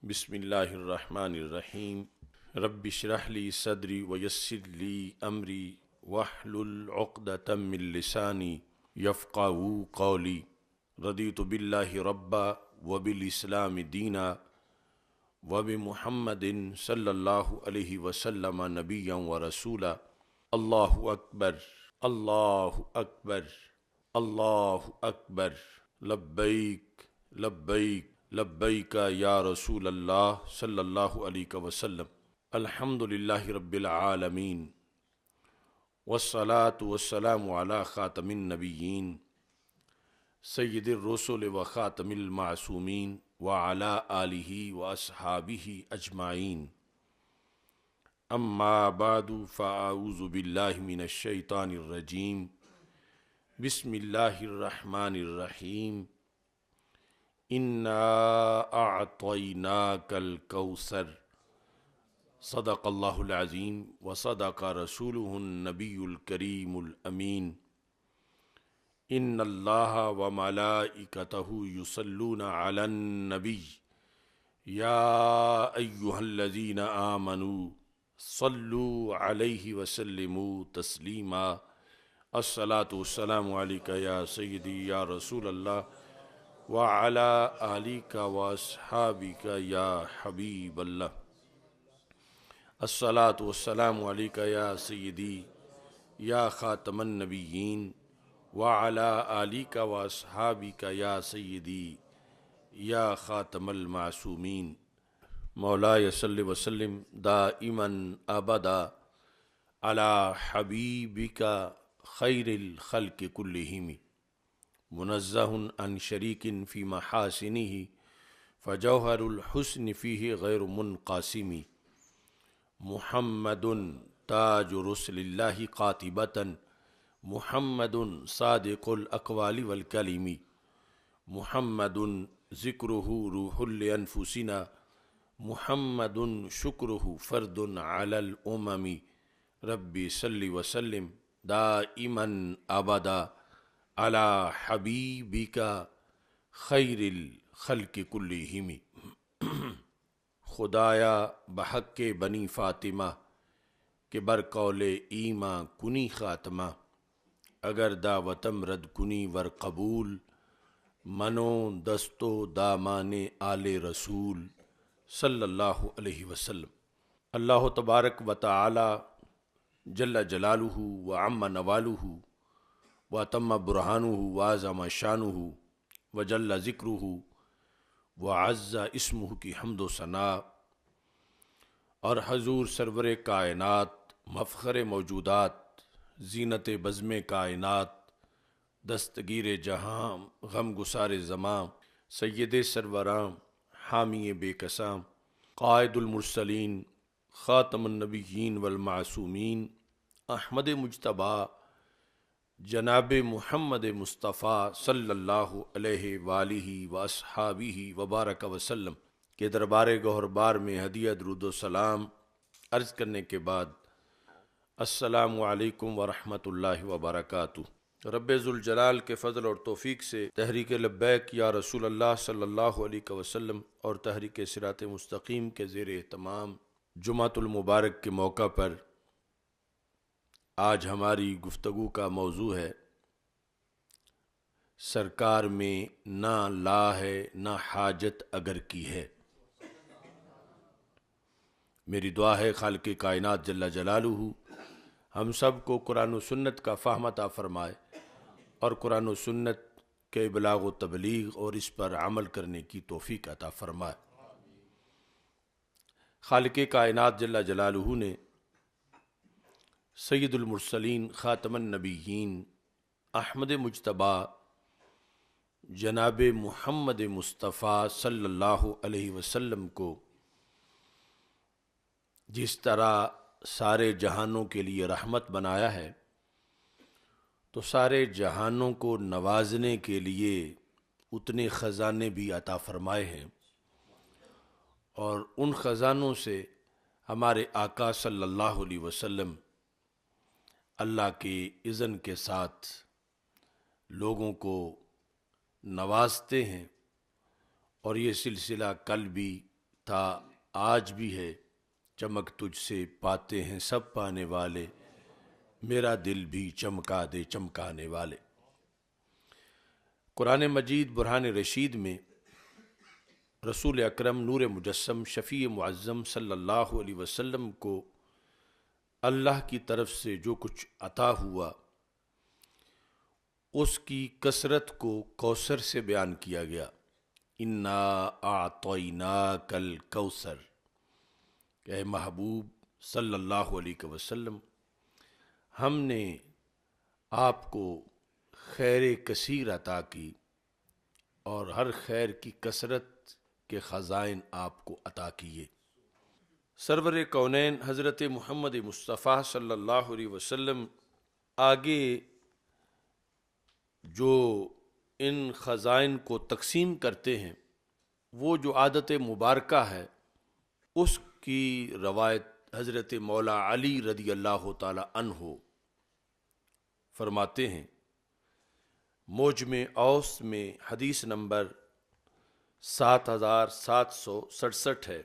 بسم اللہ الرحمن الرحیم رب اشرح لی صدری ویسر لی امری واحلل عقدۃ من لسانی یفقہوا قولی رضیت باللہ ربا وبالاسلام دینا وبمحمد صلی اللہ علیہ وسلم نبیا ورسولا۔ اللہ اکبر، اللہ اکبر، اللہ اکبر، لبیک لبیک لبیک یا رسول اللہ صلی اللہ علیہ وسلم۔ الحمد للہ رب العالمین، والصلاة والسلام علی خاتم النبیین سید الرسل و خاتم المعصومین وعلی آلہ واصحابہ اجمعین۔ اما بعد فاعوذ باللہ من الشیطان الرجیم، بسم اللہ الرحمن الرحیم۔ انا اعطیناک الکوثر، صدق اللہ العظیم وصدق رسولہ النبی الکریم الامین۔ ان اللہ وملائکتہ یصلون علی النبی یا ایہا الذین آمنوا صلوا علیہ وسلموا تسلیما۔ الصلاۃ والسلام علیک یا سیدی یا رسول اللہ وعلی آلک واصحابک یا حبیب اللہ۔ الصلاۃ والسلام علیک یا سیدی یا خاتم النبیین وعلی آلک واصحابک یا سیدی یا خاتم المعصومین۔ مولاي صل وسلم دائما ابدا على حبيبك خير الخلق كلهم منزه عن شريك في محاسنه فجوهر الحسن فيه غير منقسم محمد تاج رسل الله قاطبة محمد صادق الأقوال والكلم محمد ذكره روح لأنفسنا محمد شکرہ فرد علی الامم۔ ربی صلی وسلم دائما ابدا علی حبیبک خیر الخلق کلہم۔ خدایا بحق بنی فاطمہ کہ برقول ایماں کنی خاتمہ، اگر دعوتم رد کنی ور قبول، منو دستو دامان آل رسول صلی اللہ علیہ وسلم۔ اللہ تبارک و تعالی جل جلالہ وعم نوالہ واتم برہانہ وعظم شانہ وجل ذکرہ وعز اسمہ کی حمد و ثناء، اور حضور سرور کائنات، مفخر موجودات، زینت بزم کائنات، دستگیر جہاں، غم گسار زماں، سید سروراں، حامی بے کساں، قائد المرسلین، خاتم النبیین والمعصومین، احمد مجتبیٰ جناب محمد مصطفیٰ صلی اللہ علیہ وآلہ واصحابہ وبارک وسلم کے دربار گوہربار میں ہدیہ درود و سلام عرض کرنے کے بعد، السلام علیکم ورحمۃ اللہ وبرکاتہ۔ رب ذوالجلال کے فضل اور توفیق سے تحریک لبیک یا رسول اللہ صلی اللہ علیہ وسلم اور تحریک صراط مستقیم کے زیر اہتمام جمعۃ المبارک کے موقع پر آج ہماری گفتگو کا موضوع ہے، سرکار میں نہ لا ہے نہ حاجت اگر کی ہے۔ میری دعا ہے خالق کائنات جل جلالہ ہم سب کو قرآن و سنت کا فہم عطا فرمائے اور قرآن و سنت کے ابلاغ و تبلیغ اور اس پر عمل کرنے کی توفیق عطا فرمائے۔ خالق کائنات جل جلالہ نے سید المرسلین، خاتم النبیین، احمد مجتبیٰ جناب محمد مصطفیٰ صلی اللہ علیہ وسلم کو جس طرح سارے جہانوں کے لیے رحمت بنایا ہے، تو سارے جہانوں کو نوازنے کے لیے اتنے خزانے بھی عطا فرمائے ہیں، اور ان خزانوں سے ہمارے آقا صلی اللہ علیہ وسلم اللہ کے اذن کے ساتھ لوگوں کو نوازتے ہیں، اور یہ سلسلہ کل بھی تھا آج بھی ہے، چمک تجھ سے پاتے ہیں سب پانے والے، میرا دل بھی چمکا دے چمکانے والے۔ قرآن مجید برہان رشید میں رسول اکرم نور مجسم شفیع معظم صلی اللہ علیہ وسلم کو اللہ کی طرف سے جو کچھ عطا ہوا اس کی کثرت کو کوثر سے بیان کیا گیا۔ انا اعطیناک الکوثر، کہ اے محبوب صلی اللہ علیہ وسلم ہم نے آپ کو خیر کثیر عطا کی اور ہر خیر کی کثرت کے خزائن آپ کو عطا کیے۔ سرور کونین حضرت محمد مصطفیٰ صلی اللہ علیہ وسلم آگے جو ان خزائن کو تقسیم کرتے ہیں، وہ جو عادت مبارکہ ہے اس کی روایت حضرت مولا علی رضی اللہ تعالی عنہ فرماتے ہیں۔ موجم اوس میں حدیث نمبر 7767 ہے،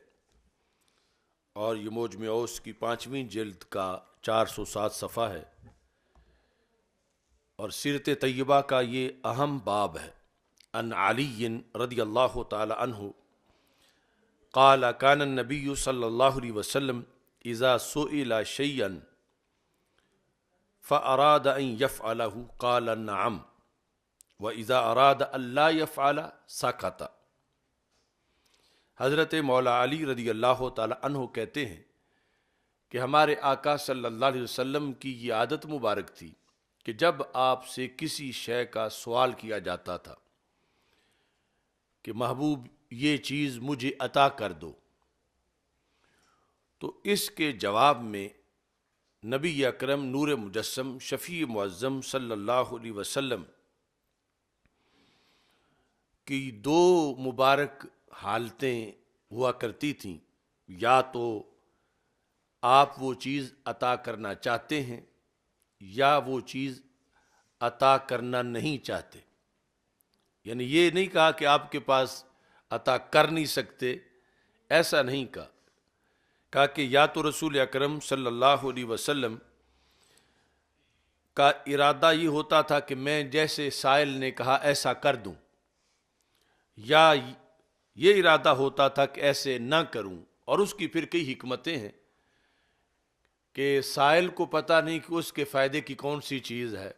اور یہ موجم اوس کی 5ویں جلد کا 407 صفحہ ہے، اور سیرت طیبہ کا یہ اہم باب ہے۔ ان علی رضی اللہ تعالی عنہ قال کان النبی صلی اللہ علیہ وسلم اذا سئل شیئا فاراد ان یفعلہ قال نعم واذا اراد الا یفعل سکت۔ حضرت مولا علی رضی اللہ تعالی عنہ کہتے ہیں کہ ہمارے آقا صلی اللہ علیہ وسلم کی یہ عادت مبارک تھی کہ جب آپ سے کسی شے کا سوال کیا جاتا تھا کہ محبوب یہ چیز مجھے عطا کر دو، تو اس کے جواب میں نبی اکرم نور مجسم شفیع معظم صلی اللہ علیہ وسلم کی دو مبارک حالتیں ہوا کرتی تھیں۔ یا تو آپ وہ چیز عطا کرنا چاہتے ہیں یا وہ چیز عطا کرنا نہیں چاہتے، یعنی یہ نہیں کہا کہ آپ کے پاس عطا کر نہیں سکتے، ایسا نہیں کہا کہ یا تو رسول اکرم صلی اللہ علیہ وسلم کا ارادہ یہ ہوتا تھا کہ میں جیسے سائل نے کہا ایسا کر دوں، یا یہ ارادہ ہوتا تھا کہ ایسے نہ کروں۔ اور اس کی پھر کئی حکمتیں ہیں کہ سائل کو پتہ نہیں کہ اس کے فائدے کی کون سی چیز ہے،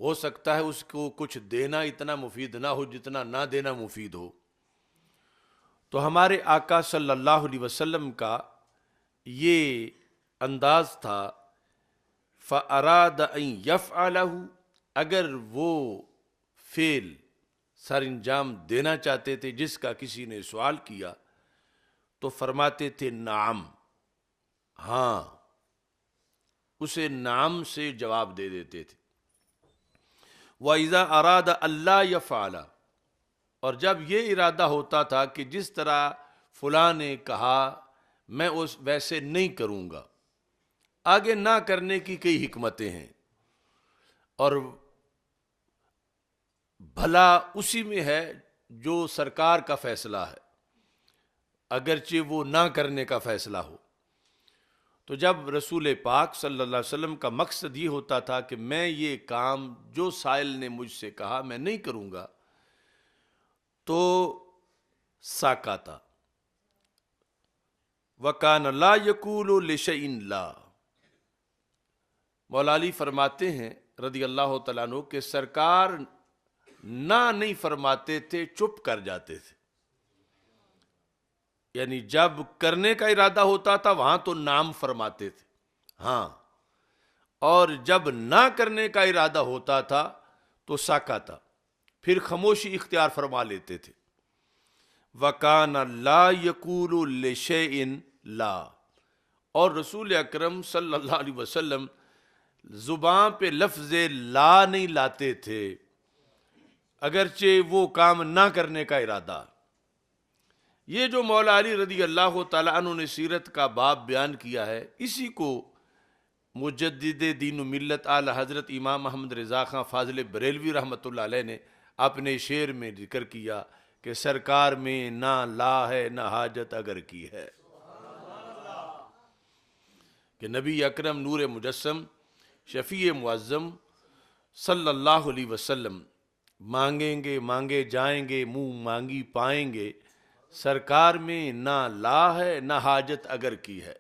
ہو سکتا ہے اس کو کچھ دینا اتنا مفید نہ ہو جتنا نہ دینا مفید ہو۔ تو ہمارے آقا صلی اللہ علیہ وسلم کا یہ انداز تھا، فَأَرَادَ أَن يَفْعَلَهُ، اگر وہ فعل سر انجام دینا چاہتے تھے جس کا کسی نے سوال کیا تو فرماتے تھے نعم، ہاں، اسے نعم سے جواب دے دیتے تھے۔ وَإِذَا أَرَادَ أَلَّا يَفْعَلَ، اور جب یہ ارادہ ہوتا تھا کہ جس طرح فلاں نے کہا میں اس ویسے نہیں کروں گا، آگے نہ کرنے کی کئی حکمتیں ہیں، اور بھلا اسی میں ہے جو سرکار کا فیصلہ ہے، اگرچہ وہ نہ کرنے کا فیصلہ ہو۔ تو جب رسول پاک صلی اللہ علیہ وسلم کا مقصد یہ ہوتا تھا کہ میں یہ کام جو سائل نے مجھ سے کہا میں نہیں کروں گا، تو ساکاتا وَكَانَ لَا يَقُولُ لِشَيْءٍ لَا۔ مولا علی فرماتے ہیں رضی اللہ تعالیٰ عنہ کہ سرکار نہ نہیں فرماتے تھے، چپ کر جاتے تھے، یعنی جب کرنے کا ارادہ ہوتا تھا وہاں تو نام فرماتے تھے، ہاں، اور جب نہ کرنے کا ارادہ ہوتا تھا تو ساکاتا، پھر خاموشی اختیار فرما لیتے تھے۔ وَكَانَ لَا يَقُولُ لِشَيْءٍ لَا، اور رسول اکرم صلی اللہ علیہ وسلم زبان پہ لفظ لا نہیں لاتے تھے اگرچہ وہ کام نہ کرنے کا ارادہ۔ یہ جو مولا علی رضی اللہ تعالیٰ عنہ نے سیرت کا باب بیان کیا ہے، اسی کو مجدد دین و ملت اعلی حضرت امام محمد رضا خان فاضل بریلوی رحمۃ اللہ علیہ نے اپنے شعر میں ذکر کیا کہ سرکار میں نہ لا ہے نہ حاجت اگر کی ہے، کہ نبی اکرم نور مجسم شفیع معظم صلی اللہ علیہ وسلم مانگیں گے مانگے جائیں گے، منہ مانگی پائیں گے، سرکار میں نہ لا ہے نہ حاجت اگر کی ہے،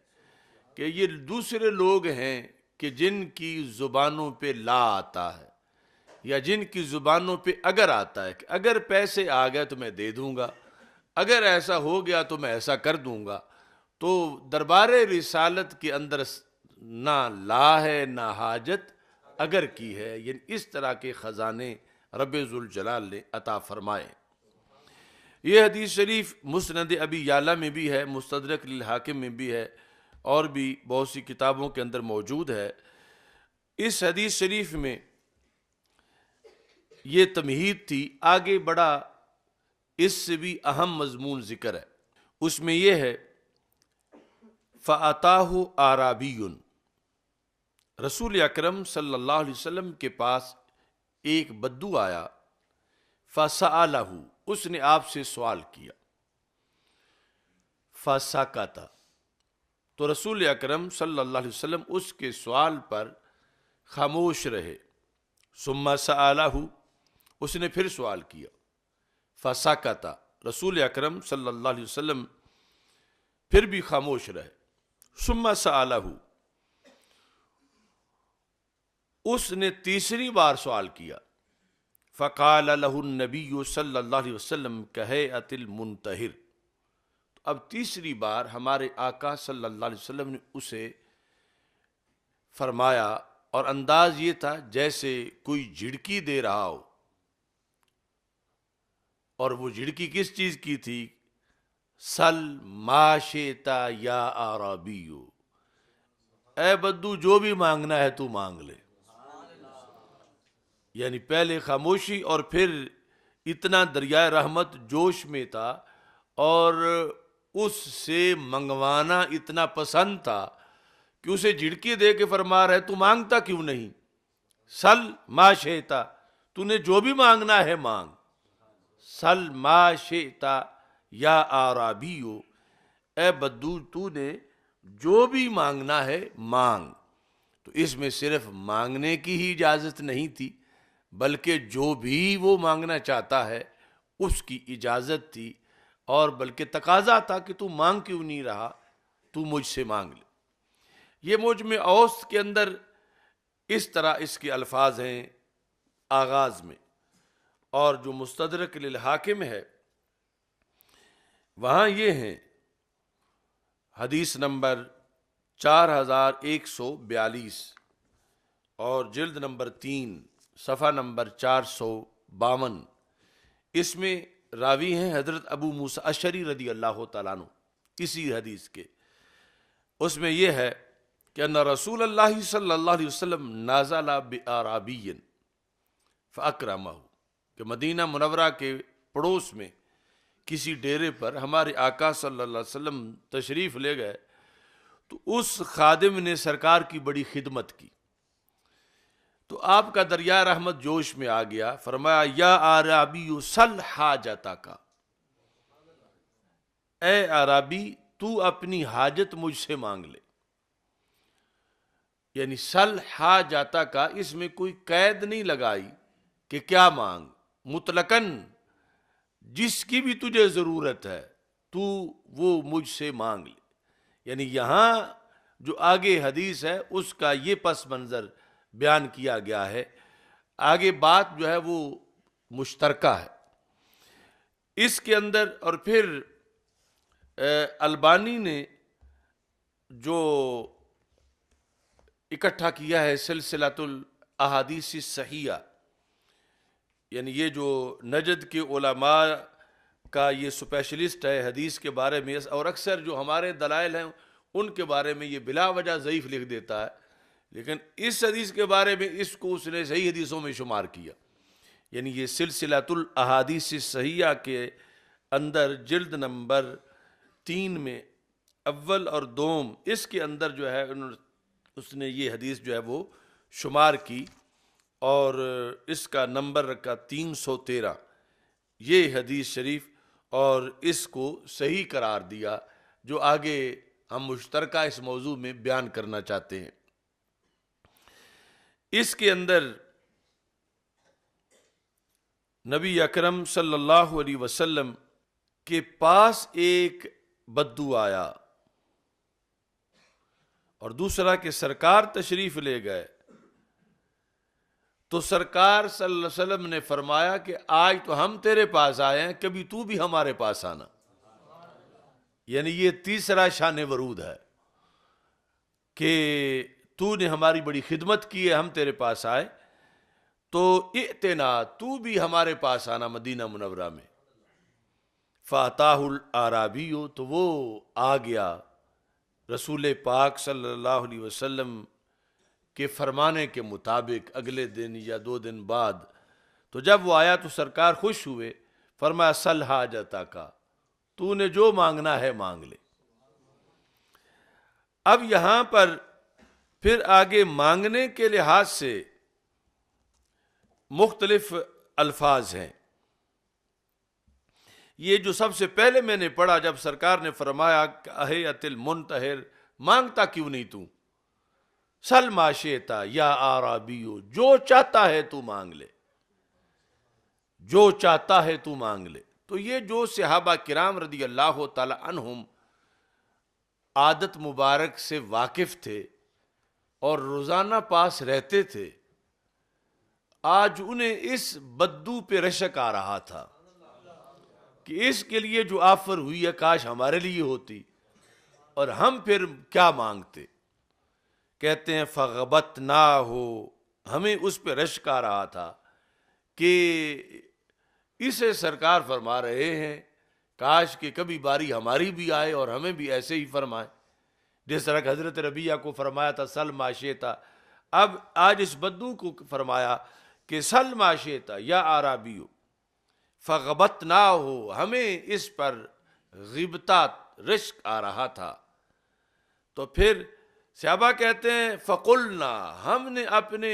کہ یہ دوسرے لوگ ہیں کہ جن کی زبانوں پہ لا آتا ہے یا جن کی زبانوں پہ اگر آتا ہے، کہ اگر پیسے آ گئے تو میں دے دوں گا، اگر ایسا ہو گیا تو میں ایسا کر دوں گا، تو دربار رسالت کے اندر نہ لا ہے نہ حاجت اگر کی ہے، یعنی اس طرح کے خزانے رب ذوالجلال نے عطا فرمائے۔ یہ حدیث شریف مسند ابی یعلا میں بھی ہے، مستدرک للحاکم میں بھی ہے، اور بھی بہت سی کتابوں کے اندر موجود ہے۔ اس حدیث شریف میں یہ تمہید تھی، آگے بڑا اس سے بھی اہم مضمون ذکر ہے۔ اس میں یہ ہے فَأَتَاهُ آرَابِيٌّ، رسول اکرم صلی اللہ علیہ وسلم کے پاس ایک بدو آیا، فَسَأَلَهُ، اس نے آپ سے سوال کیا، فَسَكَتَ، تو رسول اکرم صلی اللہ علیہ وسلم اس کے سوال پر خاموش رہے، ثُمَّ سَأَلَهُ، اس نے پھر سوال کیا، فَسَكَتَ، رسول اکرم صلی اللہ علیہ وسلم پھر بھی خاموش رہے، ثُمَّ سَأَلَهُ، اس نے تیسری بار سوال کیا، فقال له النبی صلی اللہ علیہ وسلم کہیئۃ المنتہر، اب تیسری بار ہمارے آقا صلی اللہ علیہ وسلم نے اسے فرمایا، اور انداز یہ تھا جیسے کوئی جھڑکی دے رہا ہو، اور وہ جھڑکی کس چیز کی تھی؟ سل ما شئت یا اعرابیو، اے بدو جو بھی مانگنا ہے تو مانگ لے، یعنی پہلے خاموشی اور پھر اتنا دریائے رحمت جوش میں تھا، اور اس سے منگوانا اتنا پسند تھا کہ اسے جھڑکی دے کے فرما رہے تو مانگتا کیوں نہیں؟ سل ما شئت، تو نے جو بھی مانگنا ہے مانگ، سل ما شئت یا اعرابیو، اے بدو تو نے جو بھی مانگنا ہے مانگ۔ تو اس میں صرف مانگنے کی ہی اجازت نہیں تھی، بلکہ جو بھی وہ مانگنا چاہتا ہے اس کی اجازت تھی، اور بلکہ تقاضا تھا کہ تو مانگ کیوں نہیں رہا، تو مجھ سے مانگ لے۔ یہ مجمع اوسط کے اندر اس طرح اس کے الفاظ ہیں آغاز میں، اور جو مستدرک للحاکم ہے وہاں یہ ہیں حدیث نمبر 4142 اور جلد نمبر 3 صفحہ نمبر 452، اس میں راوی ہیں حضرت ابو موسیٰ اشعری رضی اللہ تعالیٰ عنہ، اسی حدیث کے۔ اس میں یہ ہے کہ ان رسول اللہ صلی اللہ علیہ وسلم نازل بِأَعْرَابِيٍّ فَأَكْرَمَهُ، کہ مدینہ منورہ کے پڑوس میں کسی ڈیرے پر ہمارے آقا صلی اللہ علیہ وسلم تشریف لے گئے، تو اس خادم نے سرکار کی بڑی خدمت کی، تو آپ کا دریا رحمت جوش میں آ گیا، فرمایا یا اعرابی سل حاجتک، اے اعرابی تو اپنی حاجت مجھ سے مانگ لے، یعنی سل حاجتک، اس میں کوئی قید نہیں لگائی کہ کیا مانگ، مطلقاً جس کی بھی تجھے ضرورت ہے تو وہ مجھ سے مانگ لے۔ یعنی یہاں جو آگے حدیث ہے اس کا یہ پس منظر بیان کیا گیا ہے، آگے بات جو ہے وہ مشترکہ ہے اس کے اندر۔ اور پھر البانی نے جو اکٹھا کیا ہے سلسلۃ الاحادیث الصحیحہ، یعنی یہ جو نجد کے علماء کا یہ سپیشلسٹ ہے حدیث کے بارے میں، اور اکثر جو ہمارے دلائل ہیں ان کے بارے میں یہ بلا وجہ ضعیف لکھ دیتا ہے، لیکن اس حدیث کے بارے میں اس کو اس نے صحیح حدیثوں میں شمار کیا، یعنی یہ سلسلۃ الاحادیث الصحیحہ کے اندر جلد نمبر 3 میں اول اور دوم، اس کے اندر جو ہے اس نے یہ حدیث جو ہے وہ شمار کی، اور اس کا نمبر رکھا 313۔ یہ حدیث شریف اور اس کو صحیح قرار دیا جو آگے ہم مشترکہ اس موضوع میں بیان کرنا چاہتے ہیں۔ اس کے اندر نبی اکرم صلی اللہ علیہ وسلم کے پاس ایک بدو آیا اور دوسرا کہ سرکار تشریف لے گئے، تو سرکار صلی اللہ علیہ وسلم نے فرمایا کہ آج تو ہم تیرے پاس آئے ہیں، کبھی تو بھی ہمارے پاس آنا۔ یعنی یہ تیسرا شان ورود ہے کہ تو نے ہماری بڑی خدمت کی ہے، ہم تیرے پاس آئے، تو ائتنا، تو بھی ہمارے پاس آنا مدینہ منورہ میں۔ فاتاہ الاعرابی، تو وہ آ گیا رسول پاک صلی اللہ علیہ وسلم کے فرمانے کے مطابق اگلے دن یا 2 دن بعد۔ تو جب وہ آیا تو سرکار خوش ہوئے، فرمایا سل حاجتک، تو نے جو مانگنا ہے مانگ لے۔ اب یہاں پر پھر آگے مانگنے کے لحاظ سے مختلف الفاظ ہیں۔ یہ جو سب سے پہلے میں نے پڑھا جب سرکار نے فرمایا کہ اہیت المنتہر، مانگتا کیوں نہیں تو؟ سل ما شئتا یا اعرابیو، جو چاہتا ہے تو مانگ لے، جو چاہتا ہے تو مانگ لے۔ تو یہ جو صحابہ کرام رضی اللہ تعالی عنہم عادت مبارک سے واقف تھے اور روزانہ پاس رہتے تھے، آج انہیں اس بدو پہ رشک آ رہا تھا کہ اس کے لیے جو آفر ہوئی ہے کاش ہمارے لیے ہوتی، اور ہم پھر کیا مانگتے۔ کہتے ہیں فغبطناہ، ہمیں اس پہ رشک آ رہا تھا کہ اسے سرکار فرما رہے ہیں کاش کہ کبھی باری ہماری بھی آئے اور ہمیں بھی ایسے ہی فرمائے، جس طرح کہ حضرت ربیعہ کو فرمایا تھا سل ما شئتا، اب آج اس بدو کو فرمایا کہ سل ما شئتا یا اعرابیو فغبطناہ، ہمیں اس پر غبطہ رشک آ رہا تھا۔ تو پھر صحابہ کہتے ہیں فقلنا، ہم نے اپنے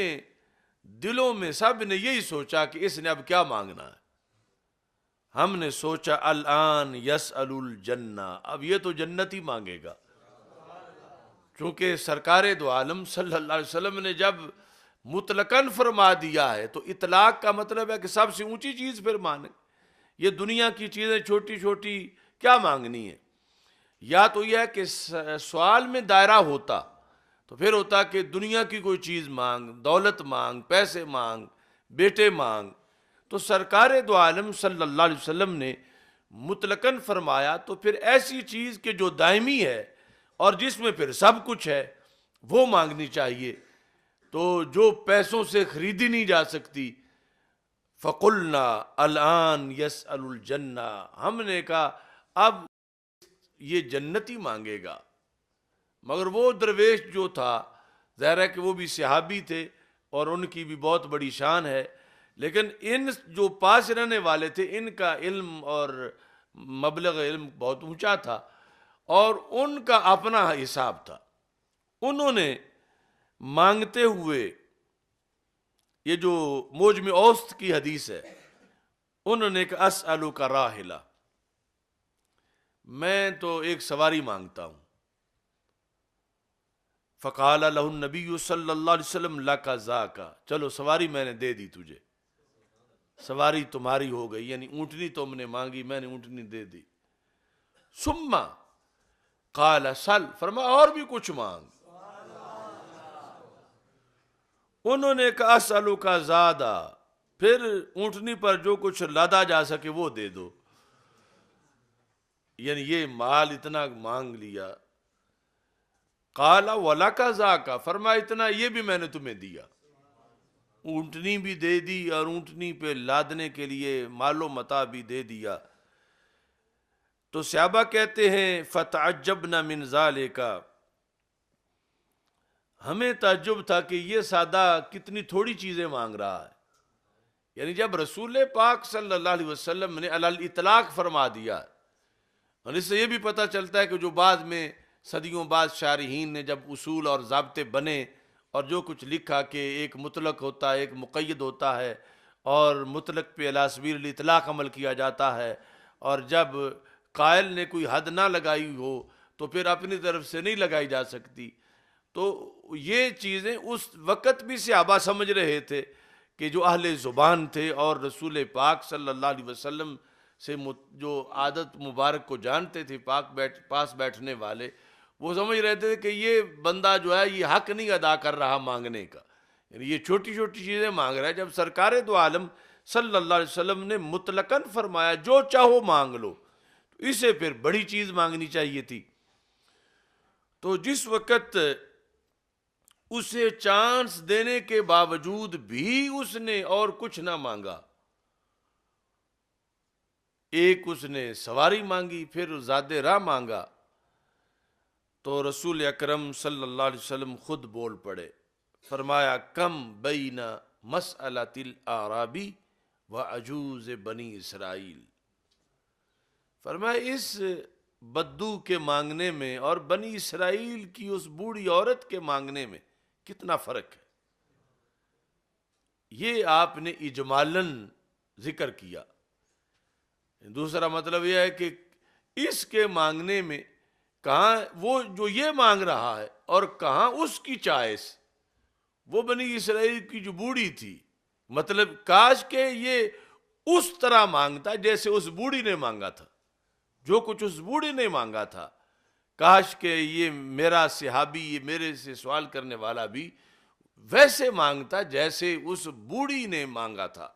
دلوں میں سب نے یہی سوچا کہ اس نے اب کیا مانگنا ہے۔ ہم نے سوچا الان یسأل الجنہ، اب یہ تو جنت ہی مانگے گا، چونکہ سرکار دو عالم صلی اللہ علیہ وسلم نے جب مطلقاً فرما دیا ہے تو اطلاق کا مطلب ہے کہ سب سے اونچی چیز پھر مانگ۔ یہ دنیا کی چیزیں چھوٹی چھوٹی کیا مانگنی ہے؟ یا تو یہ ہے کہ سوال میں دائرہ ہوتا تو پھر ہوتا کہ دنیا کی کوئی چیز مانگ، دولت مانگ، پیسے مانگ، بیٹے مانگ۔ تو سرکار دو عالم صلی اللہ علیہ وسلم نے مطلقاً فرمایا تو پھر ایسی چیز کہ جو دائمی ہے اور جس میں پھر سب کچھ ہے وہ مانگنی چاہیے، تو جو پیسوں سے خریدی نہیں جا سکتی۔ فقلنا الان یسأل الجنہ، ہم نے کہا اب یہ جنتی مانگے گا۔ مگر وہ درویش جو تھا، ظاہر ہے کہ وہ بھی صحابی تھے اور ان کی بھی بہت بڑی شان ہے، لیکن ان جو پاس رہنے والے تھے ان کا علم اور مبلغ علم بہت اونچا تھا اور ان کا اپنا حساب تھا۔ انہوں نے مانگتے ہوئے، یہ جو موجم اوسط کی حدیث ہے، انہوں نے کہا اسألک راحلہ، میں تو ایک سواری مانگتا ہوں۔ فقال لہ النبی صلی اللہ علیہ وسلم لک ذاک، چلو سواری میں نے دے دی تجھے، سواری تمہاری ہو گئی، یعنی اونٹنی تم نے مانگی، میں نے اونٹنی دے دی۔ ثم قال سل، فرمایا اور بھی کچھ مانگ۔ انہوں نے کہا اسألک زادہ، پھر اونٹنی پر جو کچھ لادا جا سکے وہ دے دو، یعنی یہ مال اتنا مانگ لیا۔ قال ولک ذاک، فرمایا اتنا یہ بھی میں نے تمہیں دیا، اونٹنی بھی دے دی اور اونٹنی پہ لادنے کے لیے مال و متاع بھی دے دیا۔ تو صحابہ کہتے ہیں فتعجبنا من ذالک، ہمیں تعجب تھا کہ یہ سادہ کتنی تھوڑی چیزیں مانگ رہا ہے، یعنی جب رسول پاک صلی اللہ علیہ وسلم نے علی الاطلاق فرما دیا، اور اس سے یہ بھی پتہ چلتا ہے کہ جو بعد میں صدیوں بعد شارحین نے جب اصول اور ضابطے بنے اور جو کچھ لکھا کہ ایک مطلق ہوتا ہے، ایک مقید ہوتا ہے اور مطلق پہ علی سبیل الاطلاق عمل کیا جاتا ہے، اور جب قائل نے کوئی حد نہ لگائی ہو تو پھر اپنی طرف سے نہیں لگائی جا سکتی۔ تو یہ چیزیں اس وقت بھی صحابہ سمجھ رہے تھے کہ جو اہل زبان تھے اور رسول پاک صلی اللہ علیہ وسلم سے جو عادت مبارک کو جانتے تھے، پاس بیٹھنے والے، وہ سمجھ رہے تھے کہ یہ بندہ جو ہے یہ حق نہیں ادا کر رہا مانگنے کا، یعنی یہ چھوٹی چھوٹی چیزیں مانگ رہا ہے، جب سرکار دو عالم صلی اللہ علیہ وسلم نے مطلقاً فرمایا جو چاہو مانگ لو، تو اسے پھر بڑی چیز مانگنی چاہیے تھی۔ تو جس وقت اسے چانس دینے کے باوجود بھی اس نے اور کچھ نہ مانگا، ایک اس نے سواری مانگی، پھر زاد راہ مانگا، تو رسول اکرم صلی اللہ علیہ وسلم خود بول پڑے، فرمایا کم بین مسئلۃ الاعرابی و عجوز بنی اسرائیل، فرمایا اس بدو کے مانگنے میں اور بنی اسرائیل کی اس بوڑھی عورت کے مانگنے میں کتنا فرق ہے۔ یہ آپ نے اجمالاً ذکر کیا۔ دوسرا مطلب یہ ہے کہ اس کے مانگنے میں کہاں وہ جو یہ مانگ رہا ہے اور کہاں اس کی چائس، وہ بنی اسرائیل کی جو بوڑھی تھی، مطلب کاش کہ یہ اس طرح مانگتا جیسے اس بوڑھی نے مانگا تھا، جو کچھ اس بوڑھی نے مانگا تھا، کاش کہ یہ میرا صحابی، یہ میرے سے سوال کرنے والا بھی ویسے مانگتا جیسے اس بوڑھی نے مانگا تھا۔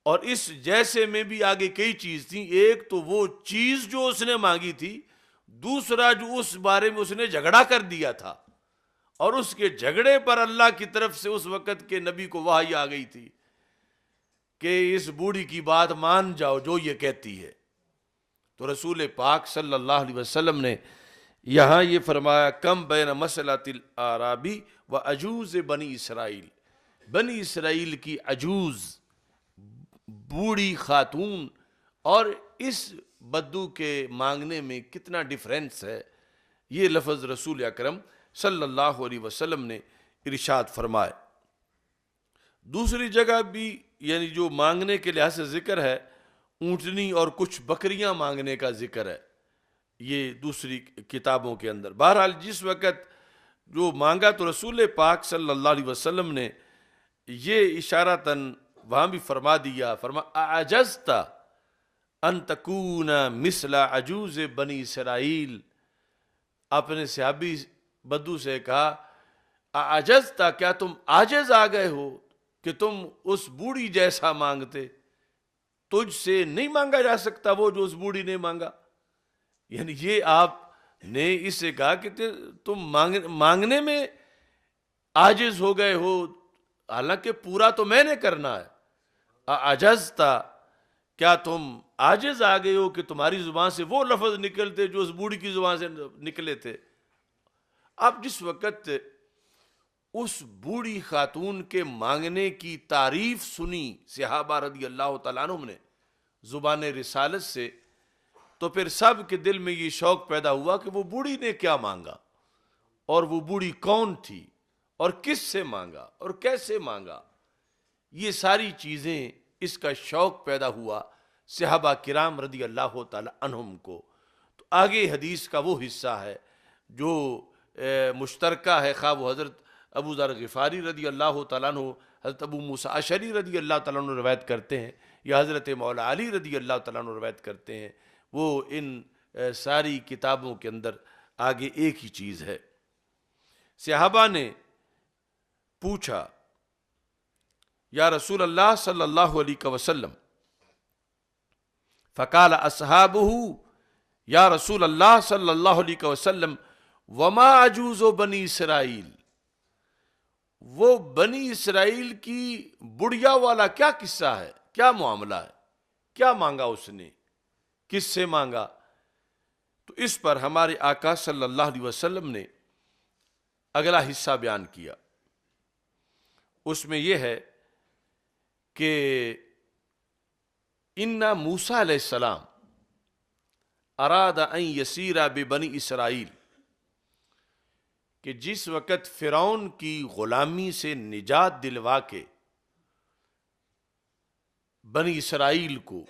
اور اس جیسے میں بھی آگے کئی چیز تھیں، ایک تو وہ چیز جو اس نے مانگی تھی، دوسرا جو اس بارے میں اس نے جھگڑا کر دیا تھا، اور اس کے جھگڑے پر اللہ کی طرف سے اس وقت کے نبی کو وحی آ گئی تھی کہ اس بوڑھی کی بات مان جاؤ جو یہ کہتی ہے۔ تو رسول پاک صلی اللہ علیہ وسلم نے یہاں یہ فرمایا کم بین مسئلۃ الاعرابی و عجوز بنی اسرائیل، بنی اسرائیل کی عجوز بوڑھی خاتون اور اس بدو کے مانگنے میں کتنا ڈیفرنس ہے، یہ لفظ رسول اکرم صلی اللہ علیہ وسلم نے ارشاد فرمائے۔ دوسری جگہ بھی یعنی جو مانگنے کے لحاظ سے ذکر ہے، اونٹنی اور کچھ بکریاں مانگنے کا ذکر ہے یہ دوسری کتابوں کے اندر۔ بہرحال جس وقت جو مانگا تو رسول پاک صلی اللہ علیہ وسلم نے یہ اشارتاً وہاں بھی فرما دیا، اعجزت ان تکون مثل عجوز بنی اسرائیل، اپنے صحابی بدو سے کہا اعجزت، کیا تم عاجز آ گئے ہو کہ تم اس بوڑھی جیسا مانگتے، تجھ سے نہیں مانگا جا سکتا وہ جو اس بوڑھی نے مانگا۔ یعنی یہ آپ نے اس سے کہا کہ تم مانگنے میں عاجز ہو گئے ہو، حالانکہ پورا تو میں نے کرنا ہے۔ اعجزتا، کیا تم عاجز آ گئے ہو کہ تمہاری زبان سے وہ لفظ نکلتے جو اس بوڑھی کی زبان سے نکلے تھے۔ اب جس وقت اس بوڑھی خاتون کے مانگنے کی تعریف سنی صحابہ رضی اللہ تعالیٰ عنہم نے زبان رسالت سے، تو پھر سب کے دل میں یہ شوق پیدا ہوا کہ وہ بوڑھی نے کیا مانگا، اور وہ بوڑھی کون تھی، اور کس سے مانگا، اور کیسے مانگا۔ یہ ساری چیزیں، اس کا شوق پیدا ہوا صحابہ کرام رضی اللہ تعالی عنہم کو۔ تو آگے حدیث کا وہ حصہ ہے جو مشترکہ ہے، خواہ وہ حضرت ابو ذر غفاری رضی اللہ تعالیٰ عنہ، حضرت ابو موسیٰ اشعری رضی اللہ تعالیٰ عنہ روایت کرتے ہیں، یا حضرت مولا علی رضی اللہ تعالیٰ عنہ روایت کرتے ہیں، وہ ان ساری کتابوں کے اندر آگے ایک ہی چیز ہے۔ صحابہ نے پوچھا یا رسول اللہ صلی اللہ علیہ وسلم، فقال اصحابہ یا رسول اللہ صلی اللہ علیہ وسلم وما عجوز بنی اسرائیل، وہ بنی اسرائیل کی بڑھیا والا کیا قصہ ہے، کیا معاملہ ہے، کیا مانگا اس نے، کس سے مانگا۔ تو اس پر ہمارے آقا صلی اللہ علیہ وسلم نے اگلا حصہ بیان کیا، اس میں یہ ہے کہ ان موسیٰ علیہ السلام اراد ان یسیر ببنی اسرائیل، کہ جس وقت فرعون کی غلامی سے نجات دلوا کے بنی اسرائیل کو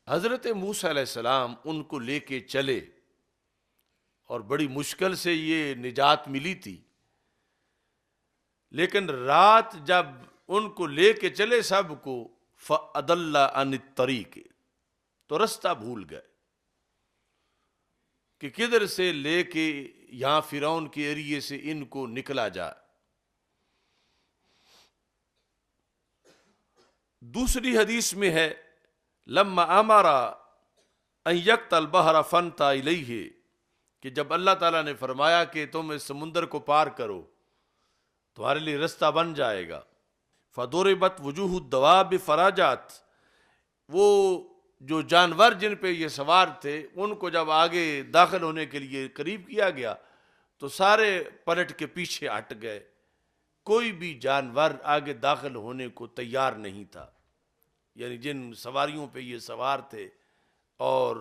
حضرت موسیٰ علیہ السلام ان کو لے کے چلے، اور بڑی مشکل سے یہ نجات ملی تھی، لیکن رات جب ان کو لے کے چلے سب کو، فَأَضَلَّ عَنِ الطَّرِيقِ، تو رستہ بھول گئے کہ کدھر سے لے کے یہاں فرعون کے ایریے سے ان کو نکلا جائے۔ دوسری حدیث میں ہے لما امر ان یقطع البحر فانطلق الیہ، کہ جب اللہ تعالیٰ نے فرمایا کہ تم اس سمندر کو پار کرو تمہارے لیے رستہ بن جائے گا، فضربت وجوہ الدواب فراجات، وہ جو جانور جن پہ یہ سوار تھے ان کو جب آگے داخل ہونے کے لیے قریب کیا گیا تو سارے پلٹ کے پیچھے ہٹ گئے، کوئی بھی جانور آگے داخل ہونے کو تیار نہیں تھا، یعنی جن سواریوں پہ یہ سوار تھے اور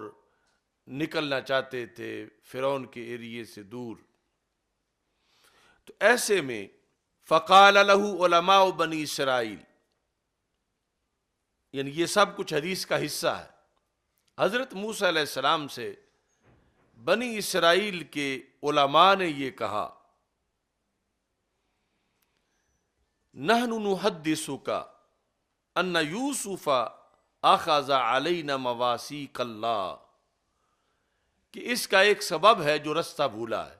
نکلنا چاہتے تھے فرعون کے ایریے سے دور۔ تو ایسے میں فقال له علماء بنی اسرائیل، یعنی یہ سب کچھ حدیث کا حصہ ہے، حضرت موسیٰ علیہ السلام سے بنی اسرائیل کے علماء نے یہ کہا، نحن نحدثک ان یوسف اخذ علینا مواثیق اللہ، کہ اس کا ایک سبب ہے جو رستہ بھولا ہے،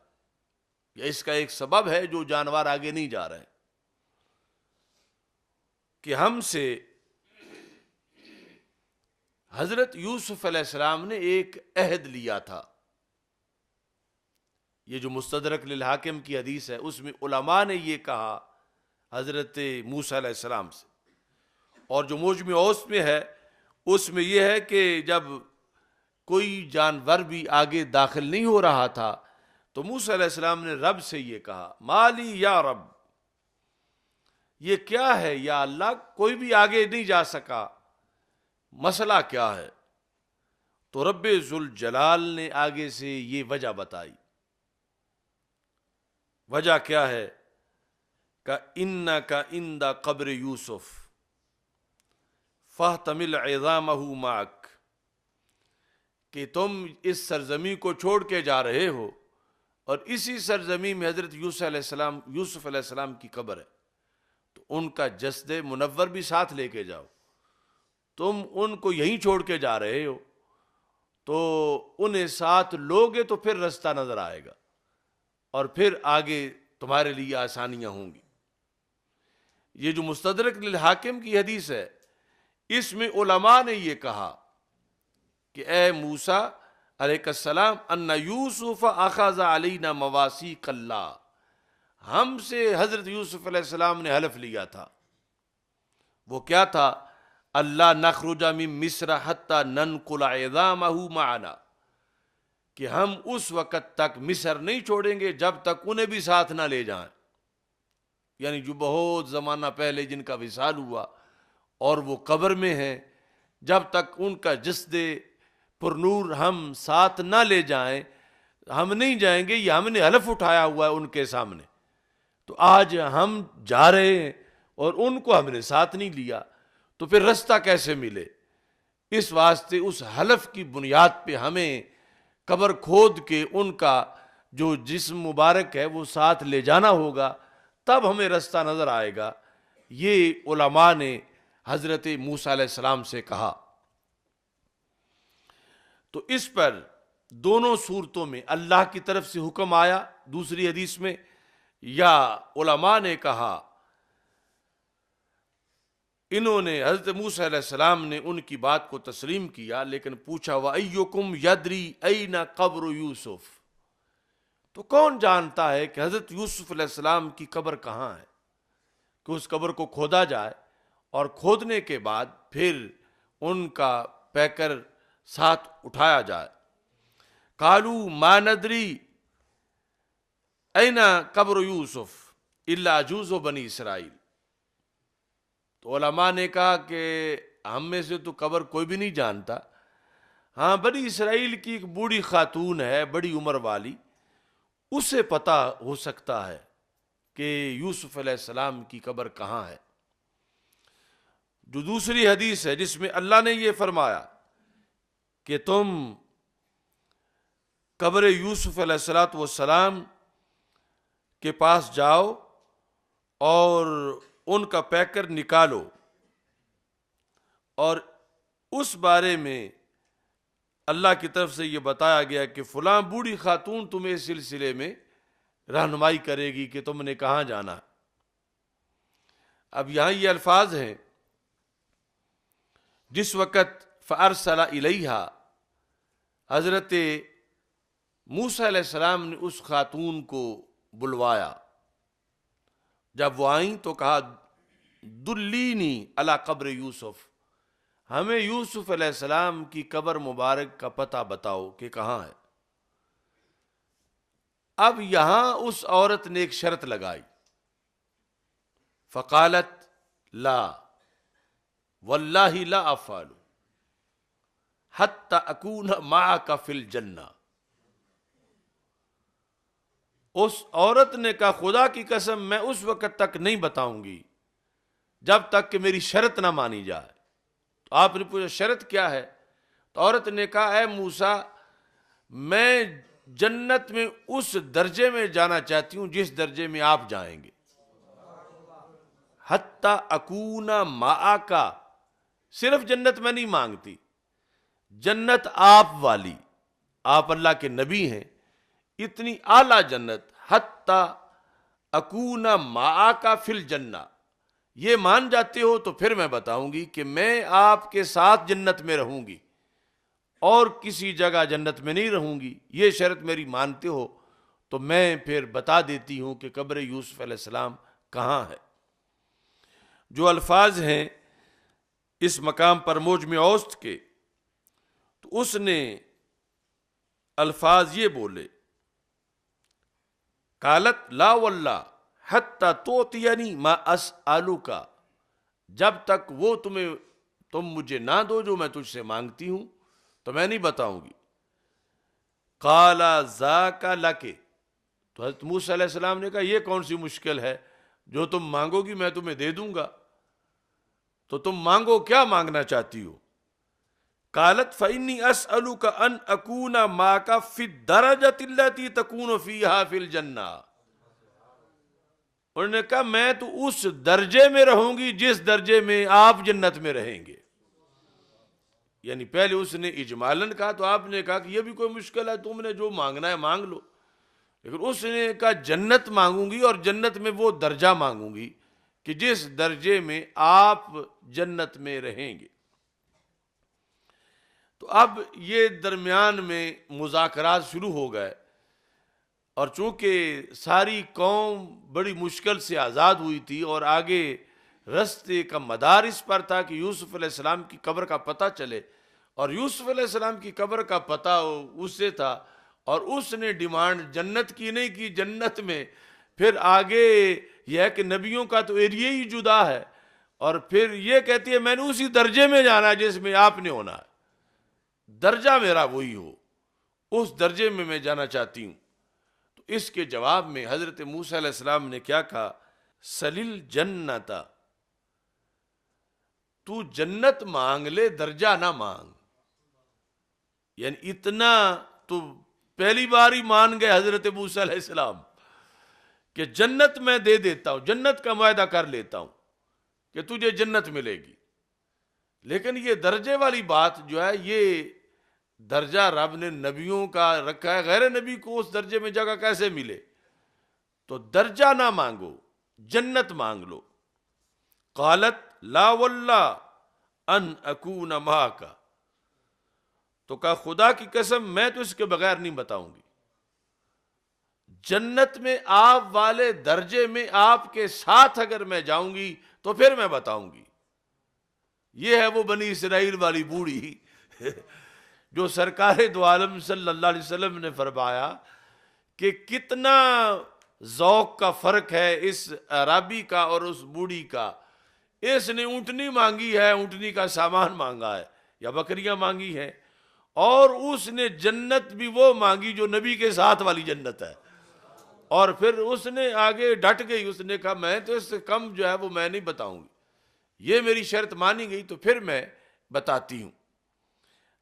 یا اس کا ایک سبب ہے جو جانور آگے نہیں جا رہے، کہ ہم سے حضرت یوسف علیہ السلام نے ایک عہد لیا تھا۔ یہ جو مستدرک للحاکم کی حدیث ہے اس میں علماء نے یہ کہا حضرت موسیٰ علیہ السلام سے، اور جو موجم اوسط میں ہے اس میں یہ ہے کہ جب کوئی جانور بھی آگے داخل نہیں ہو رہا تھا تو موسیٰ علیہ السلام نے رب سے یہ کہا، مالی یا رب، یہ کیا ہے یا اللہ، کوئی بھی آگے نہیں جا سکا، مسئلہ کیا ہے؟ تو رب ذوالجلال نے آگے سے یہ وجہ بتائی۔ وجہ کیا ہے؟ کہ عند قبر یوسف فاحتمل عظامہ معک، کہ تم اس سرزمین کو چھوڑ کے جا رہے ہو اور اسی سرزمین میں حضرت یوسف علیہ السلام کی قبر ہے، تو ان کا جسد منور بھی ساتھ لے کے جاؤ، تم ان کو یہیں چھوڑ کے جا رہے ہو تو انہیں ساتھ لوگے تو پھر رستہ نظر آئے گا اور پھر آگے تمہارے لیے آسانیاں ہوں گی۔ یہ جو مستدرک للحاکم کی حدیث ہے اس میں علماء نے یہ کہا کہ اے موسیٰ علیہ السلام، ان یوسف اخذ علینا مواثیق اللہ، ہم سے حضرت یوسف علیہ السلام نے حلف لیا تھا، وہ کیا تھا؟ اللہ نخرج من مصر حتی ننقل عظامہ معنا، کہ ہم اس وقت تک مصر نہیں چھوڑیں گے جب تک انہیں بھی ساتھ نہ لے جائیں، یعنی جو بہت زمانہ پہلے جن کا وصال ہوا اور وہ قبر میں ہیں، جب تک ان کا جسد پرنور ہم ساتھ نہ لے جائیں ہم نہیں جائیں گے، یہ ہم نے حلف اٹھایا ہوا ہے ان کے سامنے، تو آج ہم جا رہے ہیں اور ان کو ہم نے ساتھ نہیں لیا تو پھر رستہ کیسے ملے؟ اس واسطے اس حلف کی بنیاد پہ ہمیں قبر کھود کے ان کا جو جسم مبارک ہے وہ ساتھ لے جانا ہوگا، تب ہمیں رستہ نظر آئے گا۔ یہ علماء نے حضرت موسیٰ علیہ السلام سے کہا۔ تو اس پر دونوں صورتوں میں اللہ کی طرف سے حکم آیا، دوسری حدیث میں، یا علماء نے کہا، انہوں نے حضرت موسیٰ علیہ السلام نے ان کی بات کو تسلیم کیا، لیکن پوچھا وَأَيُّكُمْ يَدْرِي أَيْنَ قَبْرُ یوسف، تو کون جانتا ہے کہ حضرت یوسف علیہ السلام کی قبر کہاں ہے، کہ اس قبر کو کھودا جائے اور کھودنے کے بعد پھر ان کا پیکر ساتھ اٹھایا جائے۔ قالوا ما ندری أين قبر یوسف إلا عجوز بنی اسرائیل، تو علماء نے کہا کہ ہم میں سے تو قبر کوئی بھی نہیں جانتا، ہاں بنی اسرائیل کی ایک بوڑھی خاتون ہے بڑی عمر والی، اسے پتہ ہو سکتا ہے کہ یوسف علیہ السلام کی قبر کہاں ہے۔ جو دوسری حدیث ہے جس میں اللہ نے یہ فرمایا کہ تم قبر یوسف علیہ الصلوۃ والسلام کے پاس جاؤ اور ان کا پیکر نکالو، اور اس بارے میں اللہ کی طرف سے یہ بتایا گیا کہ فلاں بوڑھی خاتون تمہیں اس سلسلے میں رہنمائی کرے گی کہ تم نے کہاں جانا۔ اب یہاں یہ الفاظ ہیں، جس وقت فَأَرْسَلَ إِلَيْهَا، حضرت موسیٰ علیہ السلام نے اس خاتون کو بلوایا، جب وہ آئیں تو کہا دلینی علی قبر یوسف، ہمیں یوسف علیہ السلام کی قبر مبارک کا پتہ بتاؤ کہ کہاں ہے۔ اب یہاں اس عورت نے ایک شرط لگائی، فقالت لا واللہ لا افعل حتی اکون معک فی الجنہ۔ اس عورت نے کہا خدا کی قسم میں اس وقت تک نہیں بتاؤں گی جب تک کہ میری شرط نہ مانی جائے۔ تو آپ نے پوچھا شرط کیا ہے؟ تو عورت نے کہا اے موسیٰ، میں جنت میں اس درجے میں جانا چاہتی ہوں جس درجے میں آپ جائیں گے۔ حتی اکون معک، صرف جنت میں نہیں مانگتی، جنت آپ والی، آپ اللہ کے نبی ہیں، اتنی اعلیٰ جنت، حتی اکون معک فی الجنہ، یہ مان جاتے ہو تو پھر میں بتاؤں گی کہ میں آپ کے ساتھ جنت میں رہوں گی اور کسی جگہ جنت میں نہیں رہوں گی، یہ شرط میری مانتے ہو تو میں پھر بتا دیتی ہوں کہ قبر یوسف علیہ السلام کہاں ہے۔ جو الفاظ ہیں اس مقام پر موجم اوسط کے، تو اس نے الفاظ یہ بولے، قالت لا واللہ حتی توتینی ما اسألک، جب تک وہ تم مجھے نہ دو جو میں تجھ سے مانگتی ہوں تو میں نہیں بتاؤں گی۔ قال ذاک لک، تو حضرت موسیٰ علیہ السلام نے کہا یہ کون سی مشکل ہے، جو تم مانگو گی میں تمہیں دے دوں گا، تو تم مانگو، کیا مانگنا چاہتی ہو؟ قالت فإنی اسألک ان اکون معک فی الدرجۃ التی تکون فیہا فی الجنہ، انہوں نے کہا میں تو اس درجے میں رہوں گی جس درجے میں آپ جنت میں رہیں گے۔ یعنی پہلے اس نے اجمالاً کہا تو آپ نے کہا کہ یہ بھی کوئی مشکل ہے، تم نے جو مانگنا ہے مانگ لو، لیکن اس نے کہا جنت مانگوں گی اور جنت میں وہ درجہ مانگوں گی کہ جس درجے میں آپ جنت میں رہیں گے۔ تو اب یہ درمیان میں مذاکرات شروع ہو گئے، اور چونکہ ساری قوم بڑی مشکل سے آزاد ہوئی تھی اور آگے رستے کا مدار اس پر تھا کہ یوسف علیہ السلام کی قبر کا پتہ چلے، اور یوسف علیہ السلام کی قبر کا پتہ اس سے تھا، اور اس نے ڈیمانڈ جنت کی نہیں کی، جنت میں پھر آگے یہ ہے کہ نبیوں کا تو ایریا ہی جدا ہے، اور پھر یہ کہتی ہے میں نے اسی درجے میں جانا ہے جس میں آپ نے ہونا ہے، درجہ میرا وہی ہو، اس درجے میں میں جانا چاہتی ہوں۔ تو اس کے جواب میں حضرت موسیٰ علیہ السلام نے کیا کہا، سلیل جنت، تو جنت مانگ لے، درجہ نہ مانگ۔ یعنی اتنا تو پہلی بار ہی مان گئے حضرت موسیٰ علیہ السلام کہ جنت میں دے دیتا ہوں، جنت کا معاہدہ کر لیتا ہوں کہ تجھے جنت ملے گی، لیکن یہ درجے والی بات جو ہے یہ درجہ رب نے نبیوں کا رکھا ہے، غیر نبی کو اس درجے میں جگہ کیسے ملے؟ تو درجہ نہ مانگو، جنت مانگ لو۔ قالت لا واللہ ان اکون معک، تو کہا خدا کی قسم میں تو اس کے بغیر نہیں بتاؤں گی، جنت میں آپ والے درجے میں آپ کے ساتھ اگر میں جاؤں گی تو پھر میں بتاؤں گی۔ یہ ہے وہ بنی اسرائیل والی بوڑھی جو سرکار دو عالم صلی اللہ علیہ وسلم نے فرمایا کہ کتنا ذوق کا فرق ہے اس عربی کا اور اس بوڑھی کا۔ اس نے اونٹنی مانگی ہے، اونٹنی کا سامان مانگا ہے یا بکریاں مانگی ہیں، اور اس نے جنت بھی وہ مانگی جو نبی کے ساتھ والی جنت ہے، اور پھر اس نے آگے ڈٹ گئی، اس نے کہا میں تو اس سے کم جو ہے وہ میں نہیں بتاؤں گی۔ یہ میری شرط مانی گئی تو پھر میں بتاتی ہوں۔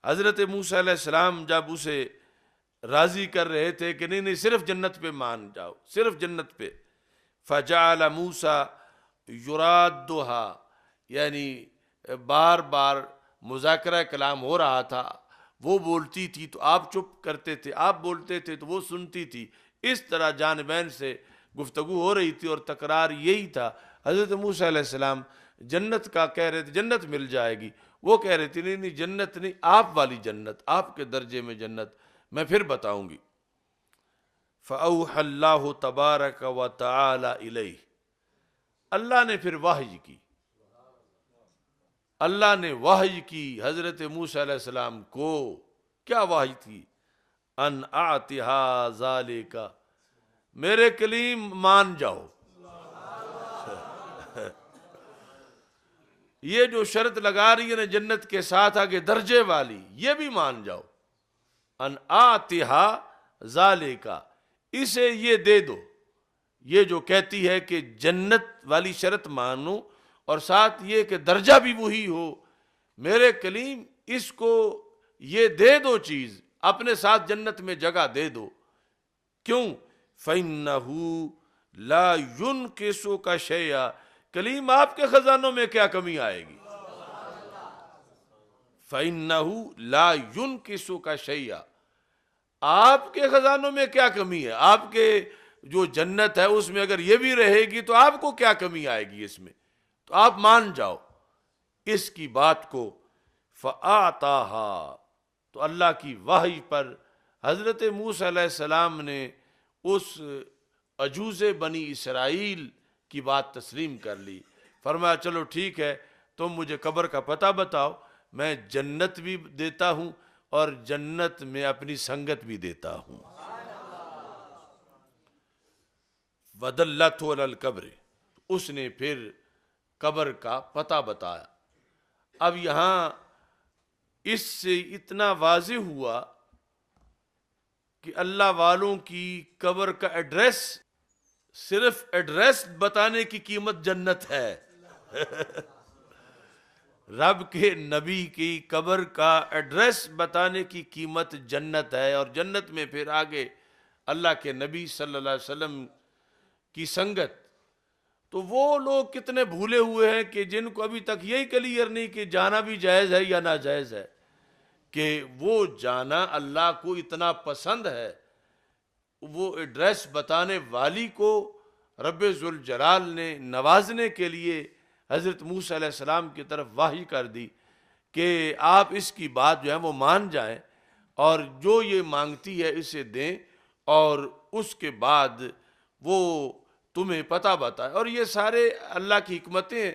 حضرت موسیٰ علیہ السلام جب اسے راضی کر رہے تھے کہ نہیں صرف جنت پہ مان جاؤ، صرف جنت پہ، فجعل موسیٰ یرادها، یعنی بار بار مذاکرہ کلام ہو رہا تھا، وہ بولتی تھی تو آپ چپ کرتے تھے، آپ بولتے تھے تو وہ سنتی تھی، اس طرح جانبین سے گفتگو ہو رہی تھی، اور تکرار یہی تھا۔ حضرت موسیٰ علیہ السلام جنت کا کہہ رہے تھے جنت مل جائے گی، وہ کہہ رہے تھے نہیں جنت نہیں، آپ والی جنت، آپ کے درجے میں جنت، میں پھر بتاؤں گی۔ فَأَوْحَى اللَّهُ تَبَارَكَ وَتَعَالَى إِلَيْهِ، اللہ نے پھر وحی کی، اللہ نے وحی کی حضرت موسیٰ علیہ السلام کو۔ کیا وحی تھی؟ ان اعطها ذالک، میرے کلیم مان جاؤ، یہ جو شرط لگا رہی ہے نا جنت کے ساتھ آگے درجے والی، یہ بھی مان جاؤ۔ ان اعطها ذالک، اسے یہ دے دو، یہ جو کہتی ہے کہ جنت والی شرط مانو اور ساتھ یہ کہ درجہ بھی وہی ہو، میرے کلیم اس کو یہ دے دو چیز، اپنے ساتھ جنت میں جگہ دے دو۔ کیوں؟ فَإِنَّهُ لَا يُنْقِصُكَ شَيْئًا، کلیم آپ کے خزانوں میں کیا کمی آئے گی؟ فَإِنَّهُ لَا يُنْقِصُكَ شَيْئًا، آپ کے خزانوں میں کیا کمی ہے؟ آپ کے جو جنت ہے اس میں اگر یہ بھی رہے گی تو آپ کو کیا کمی آئے گی اس میں؟ تو آپ مان جاؤ اس کی بات کو۔ فَآتَاهَا، تو اللہ کی وحی پر حضرت موسیٰ علیہ السلام نے اس عجوز بنی اسرائیل کی بات تسلیم کر لی۔ فرمایا چلو ٹھیک ہے، تم مجھے قبر کا پتہ بتاؤ، میں جنت بھی دیتا ہوں اور جنت میں اپنی سنگت بھی دیتا ہوں۔ وَدَلَّتْهُ عَلَى الْقَبْرِ، اس نے پھر قبر کا پتہ بتایا۔ اب یہاں اس سے اتنا واضح ہوا کہ اللہ والوں کی قبر کا ایڈریس، صرف ایڈریس بتانے کی قیمت جنت ہے۔ رب کے نبی کی قبر کا ایڈریس بتانے کی قیمت جنت ہے، اور جنت میں پھر آگے اللہ کے نبی صلی اللہ علیہ وسلم کی سنگت۔ تو وہ لوگ کتنے بھولے ہوئے ہیں کہ جن کو ابھی تک یہی کلیئر نہیں کہ جانا بھی جائز ہے یا ناجائز ہے، کہ وہ جانا اللہ کو اتنا پسند ہے، وہ ایڈریس بتانے والی کو رب ذوالجلال نے نوازنے کے لیے حضرت موسیٰ علیہ السلام کی طرف وحی کر دی کہ آپ اس کی بات جو ہے وہ مان جائیں، اور جو یہ مانگتی ہے اسے دیں، اور اس کے بعد وہ تمہیں پتہ بتائے۔ اور یہ سارے اللہ کی حکمتیں ہیں،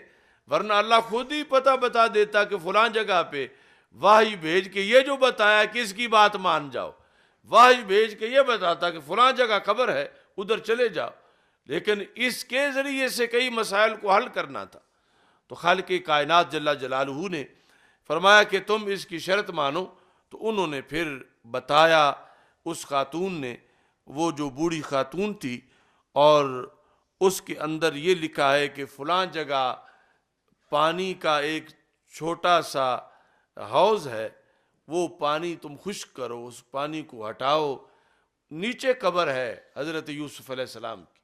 ورنہ اللہ خود ہی پتہ بتا دیتا کہ فلاں جگہ پہ، وحی بھیج کے یہ جو بتایا کہ اس کی بات مان جاؤ، وحی بھیج کے یہ بتاتا کہ فلاں جگہ قبر ہے ادھر چلے جاؤ، لیکن اس کے ذریعے سے کئی مسائل کو حل کرنا تھا۔ تو خالق کائنات جل جلالہ نے فرمایا کہ تم اس کی شرط مانو، تو انہوں نے پھر بتایا اس خاتون نے، وہ جو بوڑھی خاتون تھی، اور اس کے اندر یہ لکھا ہے کہ فلاں جگہ پانی کا ایک چھوٹا سا حوض ہے، وہ پانی تم خشک کرو، اس پانی کو ہٹاؤ، نیچے قبر ہے حضرت یوسف علیہ السلام کی۔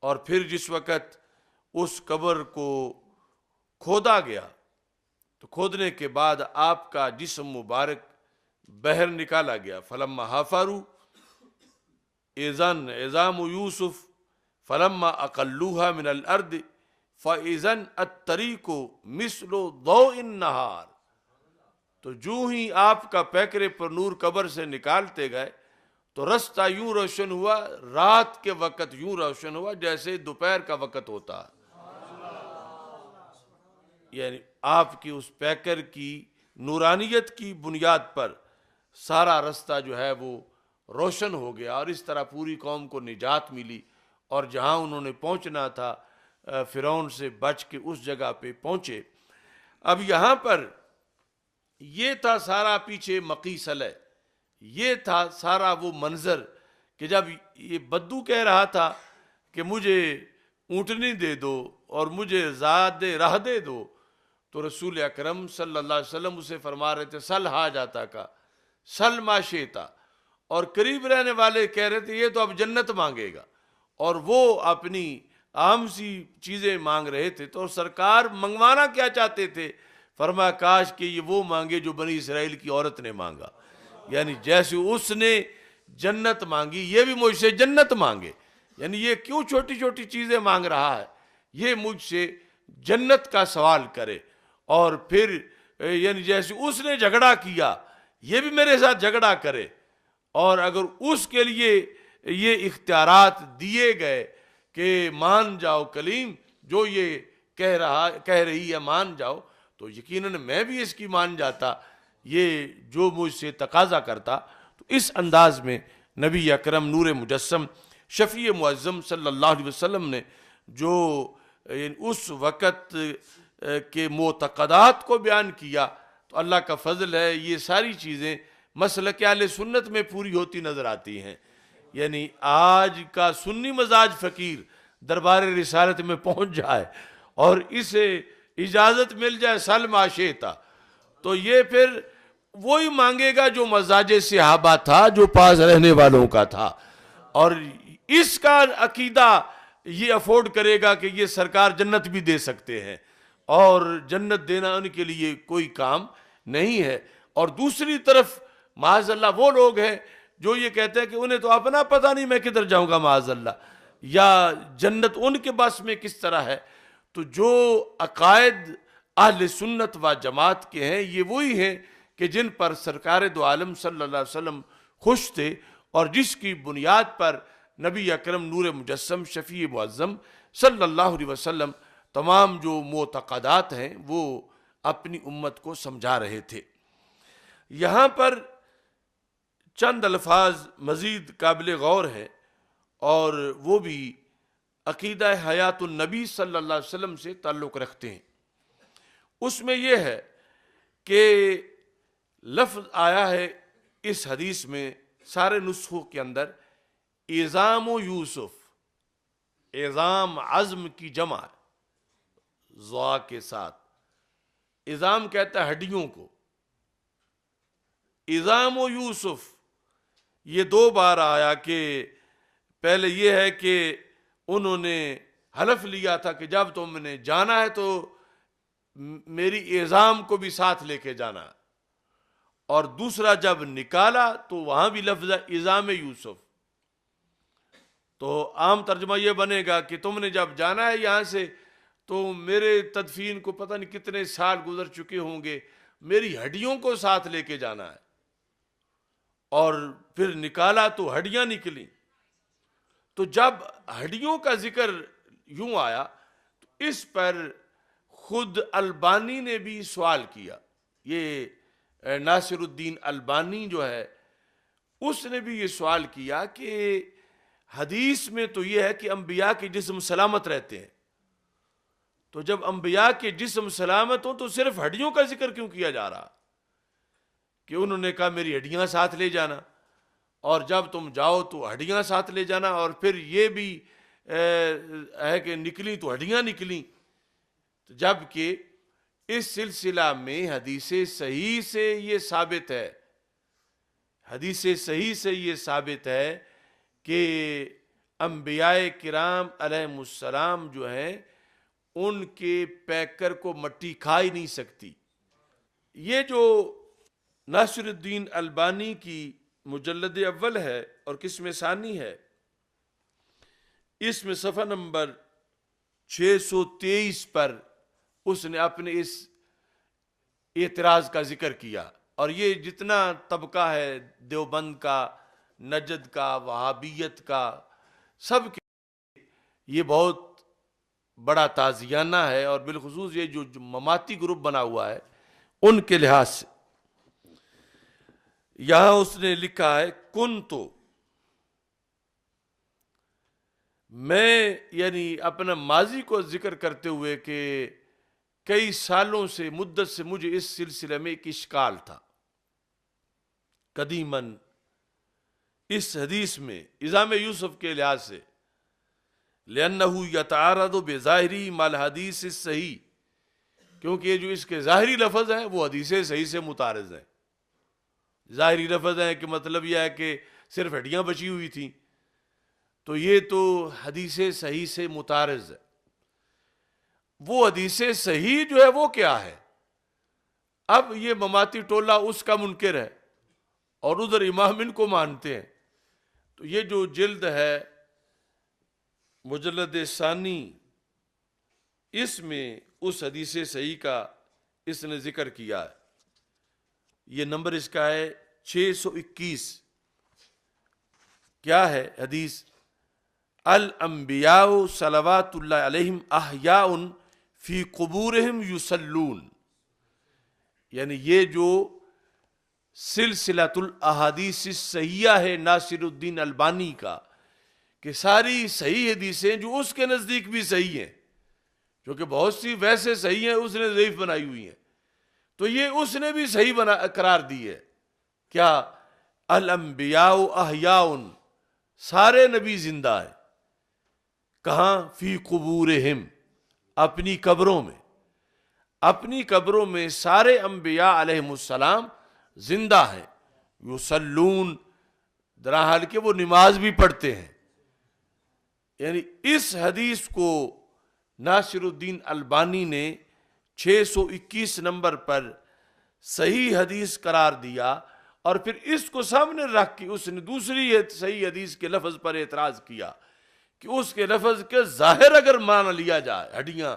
اور پھر جس وقت اس قبر کو کھودا گیا تو کھودنے کے بعد آپ کا جسم مبارک بہر نکالا گیا۔ فلما حفروا اذن عظام یوسف فلما اقلوها من الارض فاذن الطریق مثل ضوء النہار، تو جو ہی آپ کا پیکرے پر نور قبر سے نکالتے گئے تو رستہ یوں روشن ہوا، رات کے وقت یوں روشن ہوا جیسے دوپہر کا وقت ہوتا ہے۔ یعنی آپ کی اس پیکر کی نورانیت کی بنیاد پر سارا رستہ جو ہے وہ روشن ہو گیا، اور اس طرح پوری قوم کو نجات ملی، اور جہاں انہوں نے پہنچنا تھا فرعون سے بچ کے اس جگہ پہ پہنچے۔ اب یہاں پر یہ تھا سارا پیچھے مقی صلح، یہ تھا سارا وہ منظر کہ جب یہ بدو کہہ رہا تھا کہ مجھے اونٹنی دے دو اور مجھے زاد راہ دے دو، تو رسول اکرم صلی اللہ علیہ وسلم اسے فرما رہے تھے سل حاجاتا کا، سل ما شئتا، اور قریب رہنے والے کہہ رہے تھے یہ تو اب جنت مانگے گا، اور وہ اپنی عام سی چیزیں مانگ رہے تھے۔ تو سرکار منگوانا کیا چاہتے تھے؟ فرمایا کاش کہ یہ وہ مانگے جو بنی اسرائیل کی عورت نے مانگا، یعنی جیسے اس نے جنت مانگی یہ بھی مجھ سے جنت مانگے، یعنی یہ کیوں چھوٹی چھوٹی چیزیں مانگ رہا ہے، یہ مجھ سے جنت کا سوال کرے، اور پھر یعنی جیسے اس نے جھگڑا کیا یہ بھی میرے ساتھ جھگڑا کرے، اور اگر اس کے لیے یہ اختیارات دیے گئے کہ مان جاؤ کلیم، جو یہ کہہ رہی ہے مان جاؤ، تو یقیناً میں بھی اس کی مان جاتا، یہ جو مجھ سے تقاضا کرتا۔ تو اس انداز میں نبی اکرم نور مجسم شفیع معظم صلی اللہ علیہ وسلم نے جو اس وقت کے معتقدات کو بیان کیا، تو اللہ کا فضل ہے یہ ساری چیزیں مسلک اہل سنت میں پوری ہوتی نظر آتی ہیں۔ یعنی آج کا سنی مزاج فقیر دربار رسالت میں پہنچ جائے اور اسے اجازت مل جائے سل ما شئتا، تو یہ پھر وہی مانگے گا جو مزاج صحابہ تھا، جو پاس رہنے والوں کا تھا، اور اس کا عقیدہ یہ افورڈ کرے گا کہ یہ سرکار جنت بھی دے سکتے ہیں، اور جنت دینا ان کے لیے کوئی کام نہیں ہے۔ اور دوسری طرف معاذ اللہ وہ لوگ ہیں جو یہ کہتے ہیں کہ انہیں تو اپنا پتہ نہیں میں کدھر جاؤں گا معاذ اللہ، یا جنت ان کے بس میں کس طرح ہے۔ تو جو عقائد اہل سنت و جماعت کے ہیں یہ وہی ہیں کہ جن پر سرکار دو عالم صلی اللہ علیہ وسلم خوش تھے، اور جس کی بنیاد پر نبی اکرم نور مجسم شفیع معظم صلی اللہ علیہ وسلم تمام جو معتقدات ہیں وہ اپنی امت کو سمجھا رہے تھے۔ یہاں پر چند الفاظ مزید قابل غور ہیں، اور وہ بھی عقیدہ حیات النبی صلی اللہ علیہ وسلم سے تعلق رکھتے ہیں۔ اس میں یہ ہے کہ لفظ آیا ہے اس حدیث میں سارے نسخوں کے اندر عظام و یوسف، عظام عظم کی جمع ہے ضا کے ساتھ، عظام کہتا ہے ہڈیوں کو، عظام و یوسف یہ دو بار آیا، کہ پہلے یہ ہے کہ انہوں نے حلف لیا تھا کہ جب تم نے جانا ہے تو میری عظام کو بھی ساتھ لے کے جانا ہے، اور دوسرا جب نکالا تو وہاں بھی لفظ عظام یوسف، تو عام ترجمہ یہ بنے گا کہ تم نے جب جانا ہے یہاں سے تو میرے تدفین کو پتہ نہیں کتنے سال گزر چکے ہوں گے، میری ہڈیوں کو ساتھ لے کے جانا ہے، اور پھر نکالا تو ہڈیاں نکلیں۔ تو جب ہڈیوں کا ذکر یوں آیا تو اس پر خود البانی نے بھی سوال کیا، یہ ناصر الدین البانی جو ہے اس نے بھی یہ سوال کیا کہ حدیث میں تو یہ ہے کہ انبیاء کے جسم سلامت رہتے ہیں، تو جب انبیاء کے جسم سلامت ہوں تو صرف ہڈیوں کا ذکر کیوں کیا جا رہا؟ کہ انہوں نے کہا میری ہڈیاں ساتھ لے جانا، اور جب تم جاؤ تو ہڈیاں ساتھ لے جانا، اور پھر یہ بھی ہے کہ نکلی تو ہڈیاں نکلیں، جبکہ اس سلسلہ میں حدیث صحیح سے یہ ثابت ہے، حدیث صحیح سے یہ ثابت ہے کہ انبیاء کرام علیہ السلام جو ہیں ان کے پیکر کو مٹی کھا ہی نہیں سکتی۔ یہ جو ناصر الدین البانی کی مجلد اول ہے اور قسم ثانی ہے، اس میں صفحہ نمبر 623 پر اس نے اپنے اس اعتراض کا ذکر کیا، اور یہ جتنا طبقہ ہے دیوبند کا، نجد کا، وہابیت کا، سب کے یہ بہت بڑا تازیانہ ہے، اور بالخصوص یہ جو مماتی گروپ بنا ہوا ہے ان کے لحاظ سے۔ یہاں اس نے لکھا ہے کن تو میں، یعنی اپنا ماضی کو ذکر کرتے ہوئے کہ کئی سالوں سے مدت سے مجھے اس سلسلے میں ایک اشکال تھا، قدیماً اس حدیث میں عظام یوسف کے لحاظ سے، لأنه يتعارض بظاہری مع الحدیث الصحیح، کیونکہ یہ جو اس کے ظاہری لفظ ہیں وہ حدیث صحیح سے متعارض ہیں۔ ظاہری لفظ ہیں کہ مطلب یہ ہے کہ صرف ہڈیاں بچی ہوئی تھیں، تو یہ تو حدیث صحیح سے متعارض ہے۔ وہ حدیث صحیح جو ہے وہ کیا ہے؟ اب یہ مماتی ٹولہ اس کا منکر ہے اور ادھر امام ان کو مانتے ہیں، تو یہ جو جلد ہے مجلد ثانی، اس میں اس حدیث صحیح کا اس نے ذکر کیا ہے۔ یہ نمبر اس کا ہے 621۔ کیا ہے حدیث؟ الانبیاء صلوات اللہ علیہم احیاء فی قبورہم یصلون، یعنی یہ جو سلسلۃ الاحادیث الصحیحہ ہے ناصر الدین البانی کا، کہ ساری صحیح حدیثیں جو اس کے نزدیک بھی صحیح ہیں، جو کہ بہت سی ویسے صحیح ہیں اس نے ضعیف بنائی ہوئی ہیں، تو یہ اس نے بھی صحیح قرار دی ہے۔ کیا؟ الانبیاء احیاء، سارے نبی زندہ ہیں۔ کہاں؟ فی قبورہم، اپنی قبروں میں۔ اپنی قبروں میں سارے انبیاء علیہم السلام زندہ ہیں، یصلون، درحال کہ وہ نماز بھی پڑھتے ہیں۔ یعنی اس حدیث کو ناصر الدین البانی نے 621 نمبر پر صحیح حدیث قرار دیا، اور پھر اس کو سامنے رکھ کے اس نے دوسری صحیح حدیث کے لفظ پر اعتراض کیا کہ اس کے لفظ کے ظاہر اگر مان لیا جائے ہڈیاں،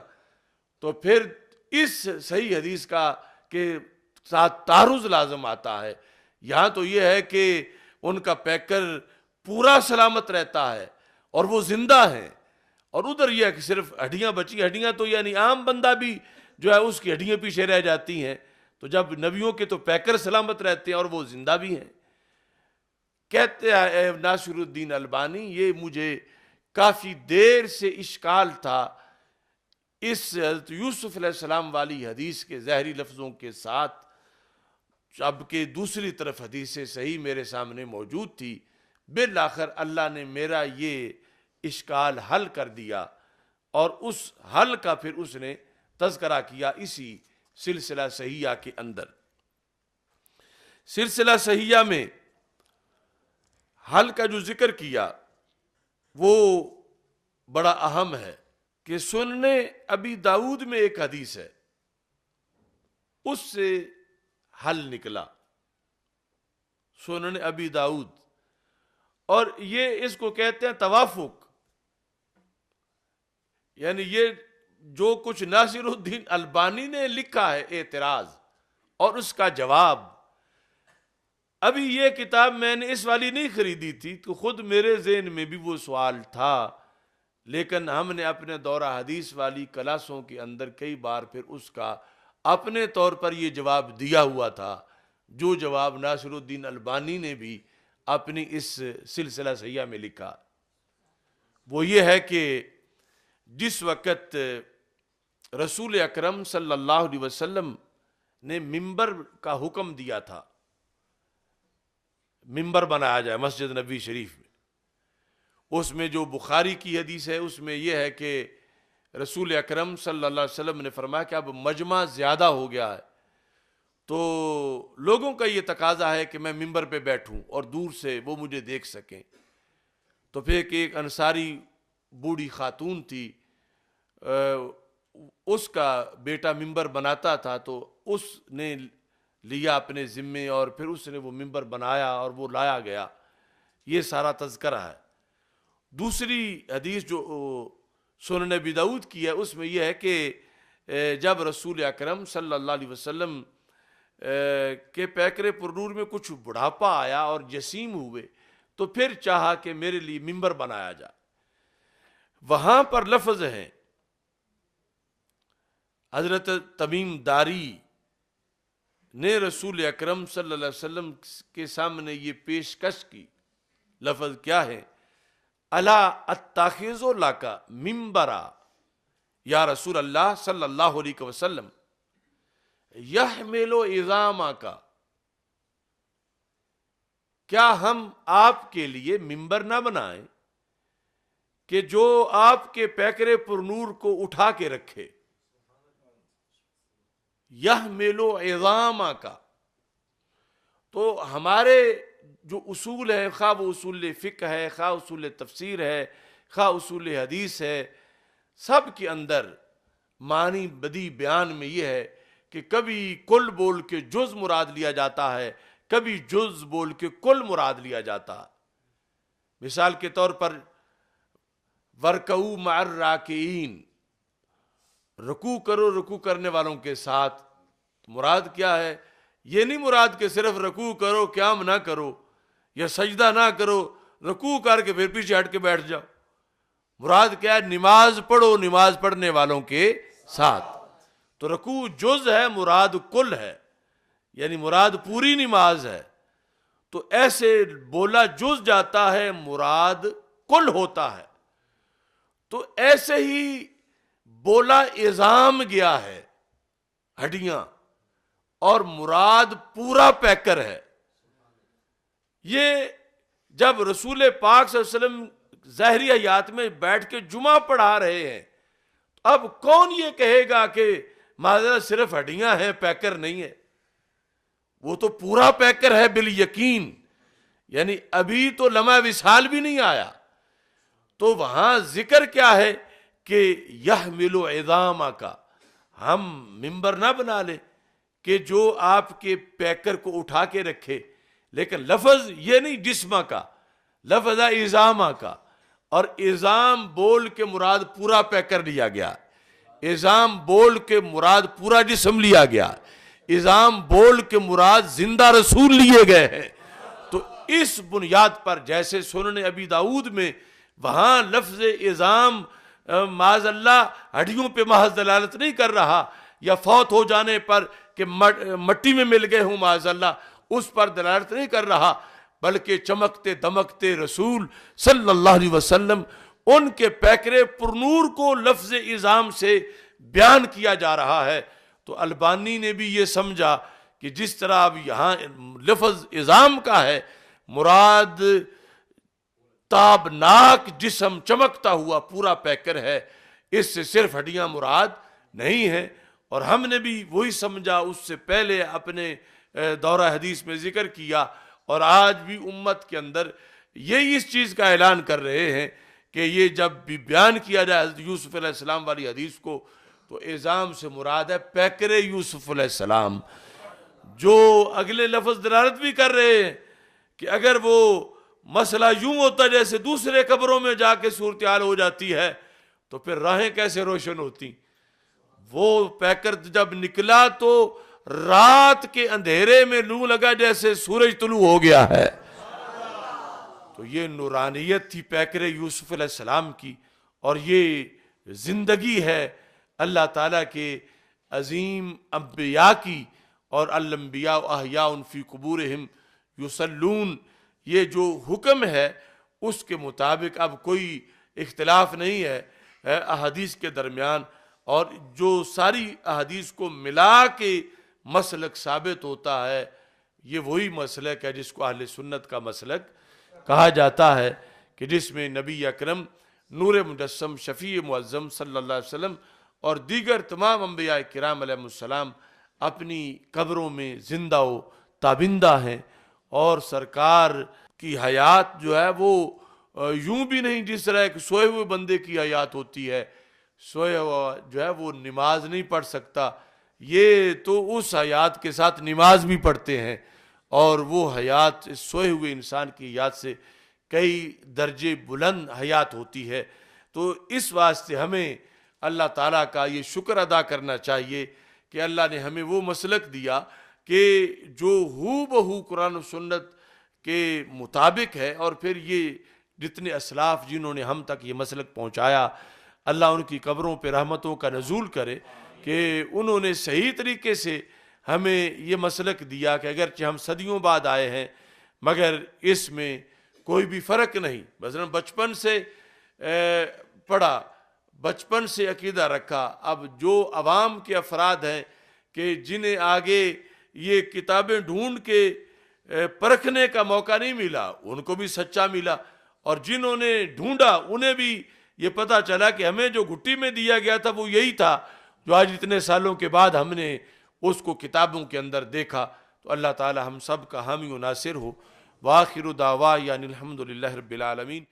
تو پھر اس صحیح حدیث کا کے ساتھ تعارض لازم آتا ہے۔ یہاں تو یہ ہے کہ ان کا پیکر پورا سلامت رہتا ہے اور وہ زندہ ہیں، اور ادھر یہ ہے کہ صرف ہڈیاں بچی۔ ہڈیاں تو یعنی عام بندہ بھی جو ہے اس کی ہڈیاں پیچھے رہ جاتی ہیں، تو جب نبیوں کے تو پیکر سلامت رہتے ہیں اور وہ زندہ بھی ہیں۔ کہتے ہیں ناصر الدین البانی، یہ مجھے کافی دیر سے اشکال تھا اس حضرت یوسف علیہ السلام والی حدیث کے ظاہری لفظوں کے ساتھ، جب کہ دوسری طرف حدیث صحیح میرے سامنے موجود تھی۔ بالآخر اللہ نے میرا یہ اشکال حل کر دیا، اور اس حل کا پھر اس نے تذکرہ کیا اسی سلسلہ صحیحہ کے اندر۔ سلسلہ صحیحہ میں حل کا جو ذکر کیا وہ بڑا اہم ہے، کہ سنن ابی داؤد میں ایک حدیث ہے، اس سے حل نکلا، سنن ابی داؤد، اور یہ اس کو کہتے ہیں توافق، یعنی یہ جو کچھ ناصر الدین البانی نے لکھا ہے اعتراض اور اس کا جواب۔ ابھی یہ کتاب میں نے اس والی نہیں خریدی تھی، تو خود میرے ذہن میں بھی وہ سوال تھا، لیکن ہم نے اپنے دورہ حدیث والی کلاسوں کے اندر کئی بار پھر اس کا اپنے طور پر یہ جواب دیا ہوا تھا، جو جواب ناصر الدین البانی نے بھی اپنی اس سلسلہ صحیحہ میں لکھا۔ وہ یہ ہے کہ جس وقت رسول اکرم صلی اللہ علیہ وسلم نے ممبر کا حکم دیا تھا، ممبر بنایا جائے مسجد نبی شریف میں، اس میں جو بخاری کی حدیث ہے اس میں یہ ہے کہ رسول اکرم صلی اللہ علیہ وسلم نے فرمایا کہ اب مجمع زیادہ ہو گیا ہے، تو لوگوں کا یہ تقاضا ہے کہ میں ممبر پہ بیٹھوں اور دور سے وہ مجھے دیکھ سکیں۔ تو پھر ایک انصاری بوڑھی خاتون تھی، اس کا بیٹا ممبر بناتا تھا، تو اس نے لیا اپنے ذمے اور پھر اس نے وہ ممبر بنایا اور وہ لایا گیا۔ یہ سارا تذکرہ ہے۔ دوسری حدیث جو سنن ابی داؤد کی ہے اس میں یہ ہے کہ جب رسول اکرم صلی اللہ علیہ وسلم کے پیکر پرنور میں کچھ بڑھاپا آیا اور جسیم ہوئے، تو پھر چاہا کہ میرے لیے ممبر بنایا جائے۔ وہاں پر لفظ ہیں، حضرت تمیم داری نے رسول اکرم صلی اللہ علیہ وسلم کے سامنے یہ پیشکش کی، لفظ کیا ہے؟ الا اتخذ لک ممبرا یا رسول اللہ صلی اللہ علیہ وسلم یحمل عظامک، کیا ہم آپ کے لیے ممبر نہ بنائیں کہ جو آپ کے پیکرے پر نور کو اٹھا کے رکھے، یحمل عظاما کا. تو ہمارے جو اصول ہے، خواہ وہ اصول فقہ ہے، خواہ اصول تفسیر ہے، خواہ اصول حدیث ہے، سب کے اندر معنی بدی بیان میں یہ ہے کہ کبھی کل بول کے جز مراد لیا جاتا ہے، کبھی جز بول کے کل مراد لیا جاتا ہے. مثال کے طور پر وَرْكَعُوا مَعَ الرَّاكِعِينَ، رکوع کرو رکوع کرنے والوں کے ساتھ. مراد کیا ہے؟ یہ نہیں مراد کہ صرف رکوع کرو قیام نہ کرو یا سجدہ نہ کرو، رکوع کر کے پھر پیچھے ہٹ کے بیٹھ جاؤ. مراد کیا ہے؟ نماز پڑھو نماز پڑھنے والوں کے ساتھ. تو رکوع جز ہے، مراد کل ہے، یعنی مراد پوری نماز ہے. تو ایسے بولا جز جاتا ہے، مراد کل ہوتا ہے. تو ایسے ہی بولا اعظام گیا ہے، ہڈیاں، اور مراد پورا پیکر ہے. یہ جب رسول پاک صلی اللہ علیہ وسلم ظاہری حیات میں بیٹھ کے جمعہ پڑھا رہے ہیں، اب کون یہ کہے گا کہ معذرت صرف ہڈیاں ہیں پیکر نہیں ہے؟ وہ تو پورا پیکر ہے بالیقین. یعنی ابھی تو لمحہ وصال بھی نہیں آیا. تو وہاں ذکر کیا ہے کہ یحمل عظاما کا. ہم ممبر نہ بنا لیں کہ جو آپ کے پیکر کو اٹھا کے رکھے، لیکن لفظ یہ نہیں جسمہ کا، لفظ ہے عظاما کا. اور عظام بول کے مراد پورا پیکر لیا گیا، عظام بول کے مراد پورا جسم لیا گیا، عظام بول کے مراد زندہ رسول لیے گئے ہیں. تو اس بنیاد پر جیسے سنن ابی داؤد میں وہاں لفظ عظام معاذ اللہ ہڈیوں پہ محض دلالت نہیں کر رہا، یا فوت ہو جانے پر کہ مٹی میں مل گئے ہوں معاذ اللہ، اس پر دلالت نہیں کر رہا، بلکہ چمکتے دمکتے رسول صلی اللہ علیہ وسلم ان کے پیکرے پرنور کو لفظ عظام سے بیان کیا جا رہا ہے. تو البانی نے بھی یہ سمجھا کہ جس طرح اب یہاں لفظ عظام کا ہے، مراد تابناک جسم، چمکتا ہوا پورا پیکر ہے، اس سے صرف ہڈیاں مراد نہیں ہیں. اور ہم نے بھی وہی سمجھا، اس سے پہلے اپنے دورہ حدیث میں ذکر کیا، اور آج بھی امت کے اندر یہی اس چیز کا اعلان کر رہے ہیں کہ یہ جب بھی بیان کیا جائے حضرت یوسف علیہ السلام والی حدیث کو، تو عظام سے مراد ہے پیکر یوسف علیہ السلام. جو اگلے لفظ دلالت بھی کر رہے ہیں کہ اگر وہ مسئلہ یوں ہوتا جیسے دوسرے قبروں میں جا کے صورتحال ہو جاتی ہے، تو پھر راہیں کیسے روشن ہوتی؟ وہ پیکر جب نکلا تو رات کے اندھیرے میں لوں لگا جیسے سورج طلوع ہو گیا ہے. تو یہ نورانیت تھی پیکر یوسف علیہ السلام کی، اور یہ زندگی ہے اللہ تعالیٰ کے عظیم انبیاء کی. اور الانبیاء احیاء فی قبورہم یصلون، یہ جو حکم ہے اس کے مطابق اب کوئی اختلاف نہیں ہے احادیث کے درمیان. اور جو ساری احادیث کو ملا کے مسلک ثابت ہوتا ہے، یہ وہی مسلک ہے جس کو اہل سنت کا مسلک کہا جاتا ہے، کہ جس میں نبی اکرم نور مجسم شفیع معظم صلی اللہ علیہ وسلم اور دیگر تمام انبیاء کرام علیہ السلام اپنی قبروں میں زندہ و تابندہ ہیں. اور سرکار کی حیات جو ہے وہ یوں بھی نہیں جس طرح ایک سوئے ہوئے بندے کی حیات ہوتی ہے. سوئے ہوا جو ہے وہ نماز نہیں پڑھ سکتا، یہ تو اس حیات کے ساتھ نماز بھی پڑھتے ہیں، اور وہ حیات سوئے ہوئے انسان کی حیات سے کئی درجے بلند حیات ہوتی ہے. تو اس واسطے ہمیں اللہ تعالیٰ کا یہ شکر ادا کرنا چاہیے کہ اللہ نے ہمیں وہ مسلک دیا کہ جو ہو بہو قرآن و سنت کے مطابق ہے. اور پھر یہ جتنے اسلاف جنہوں نے ہم تک یہ مسلک پہنچایا، اللہ ان کی قبروں پہ رحمتوں کا نزول کرے کہ انہوں نے صحیح طریقے سے ہمیں یہ مسلک دیا کہ اگرچہ ہم صدیوں بعد آئے ہیں مگر اس میں کوئی بھی فرق نہیں. مثلا بچپن سے پڑھا، بچپن سے عقیدہ رکھا. اب جو عوام کے افراد ہیں کہ جنہیں آگے یہ کتابیں ڈھونڈ کے پرکھنے کا موقع نہیں ملا، ان کو بھی سچا ملا، اور جنہوں نے ڈھونڈا انہیں بھی یہ پتہ چلا کہ ہمیں جو گھٹی میں دیا گیا تھا وہ یہی تھا جو آج اتنے سالوں کے بعد ہم نے اس کو کتابوں کے اندر دیکھا۔ تو اللہ تعالی ہم سب کا حامی و ناصر ہو۔ وآخر دعوانا الحمد للہ رب العالمین۔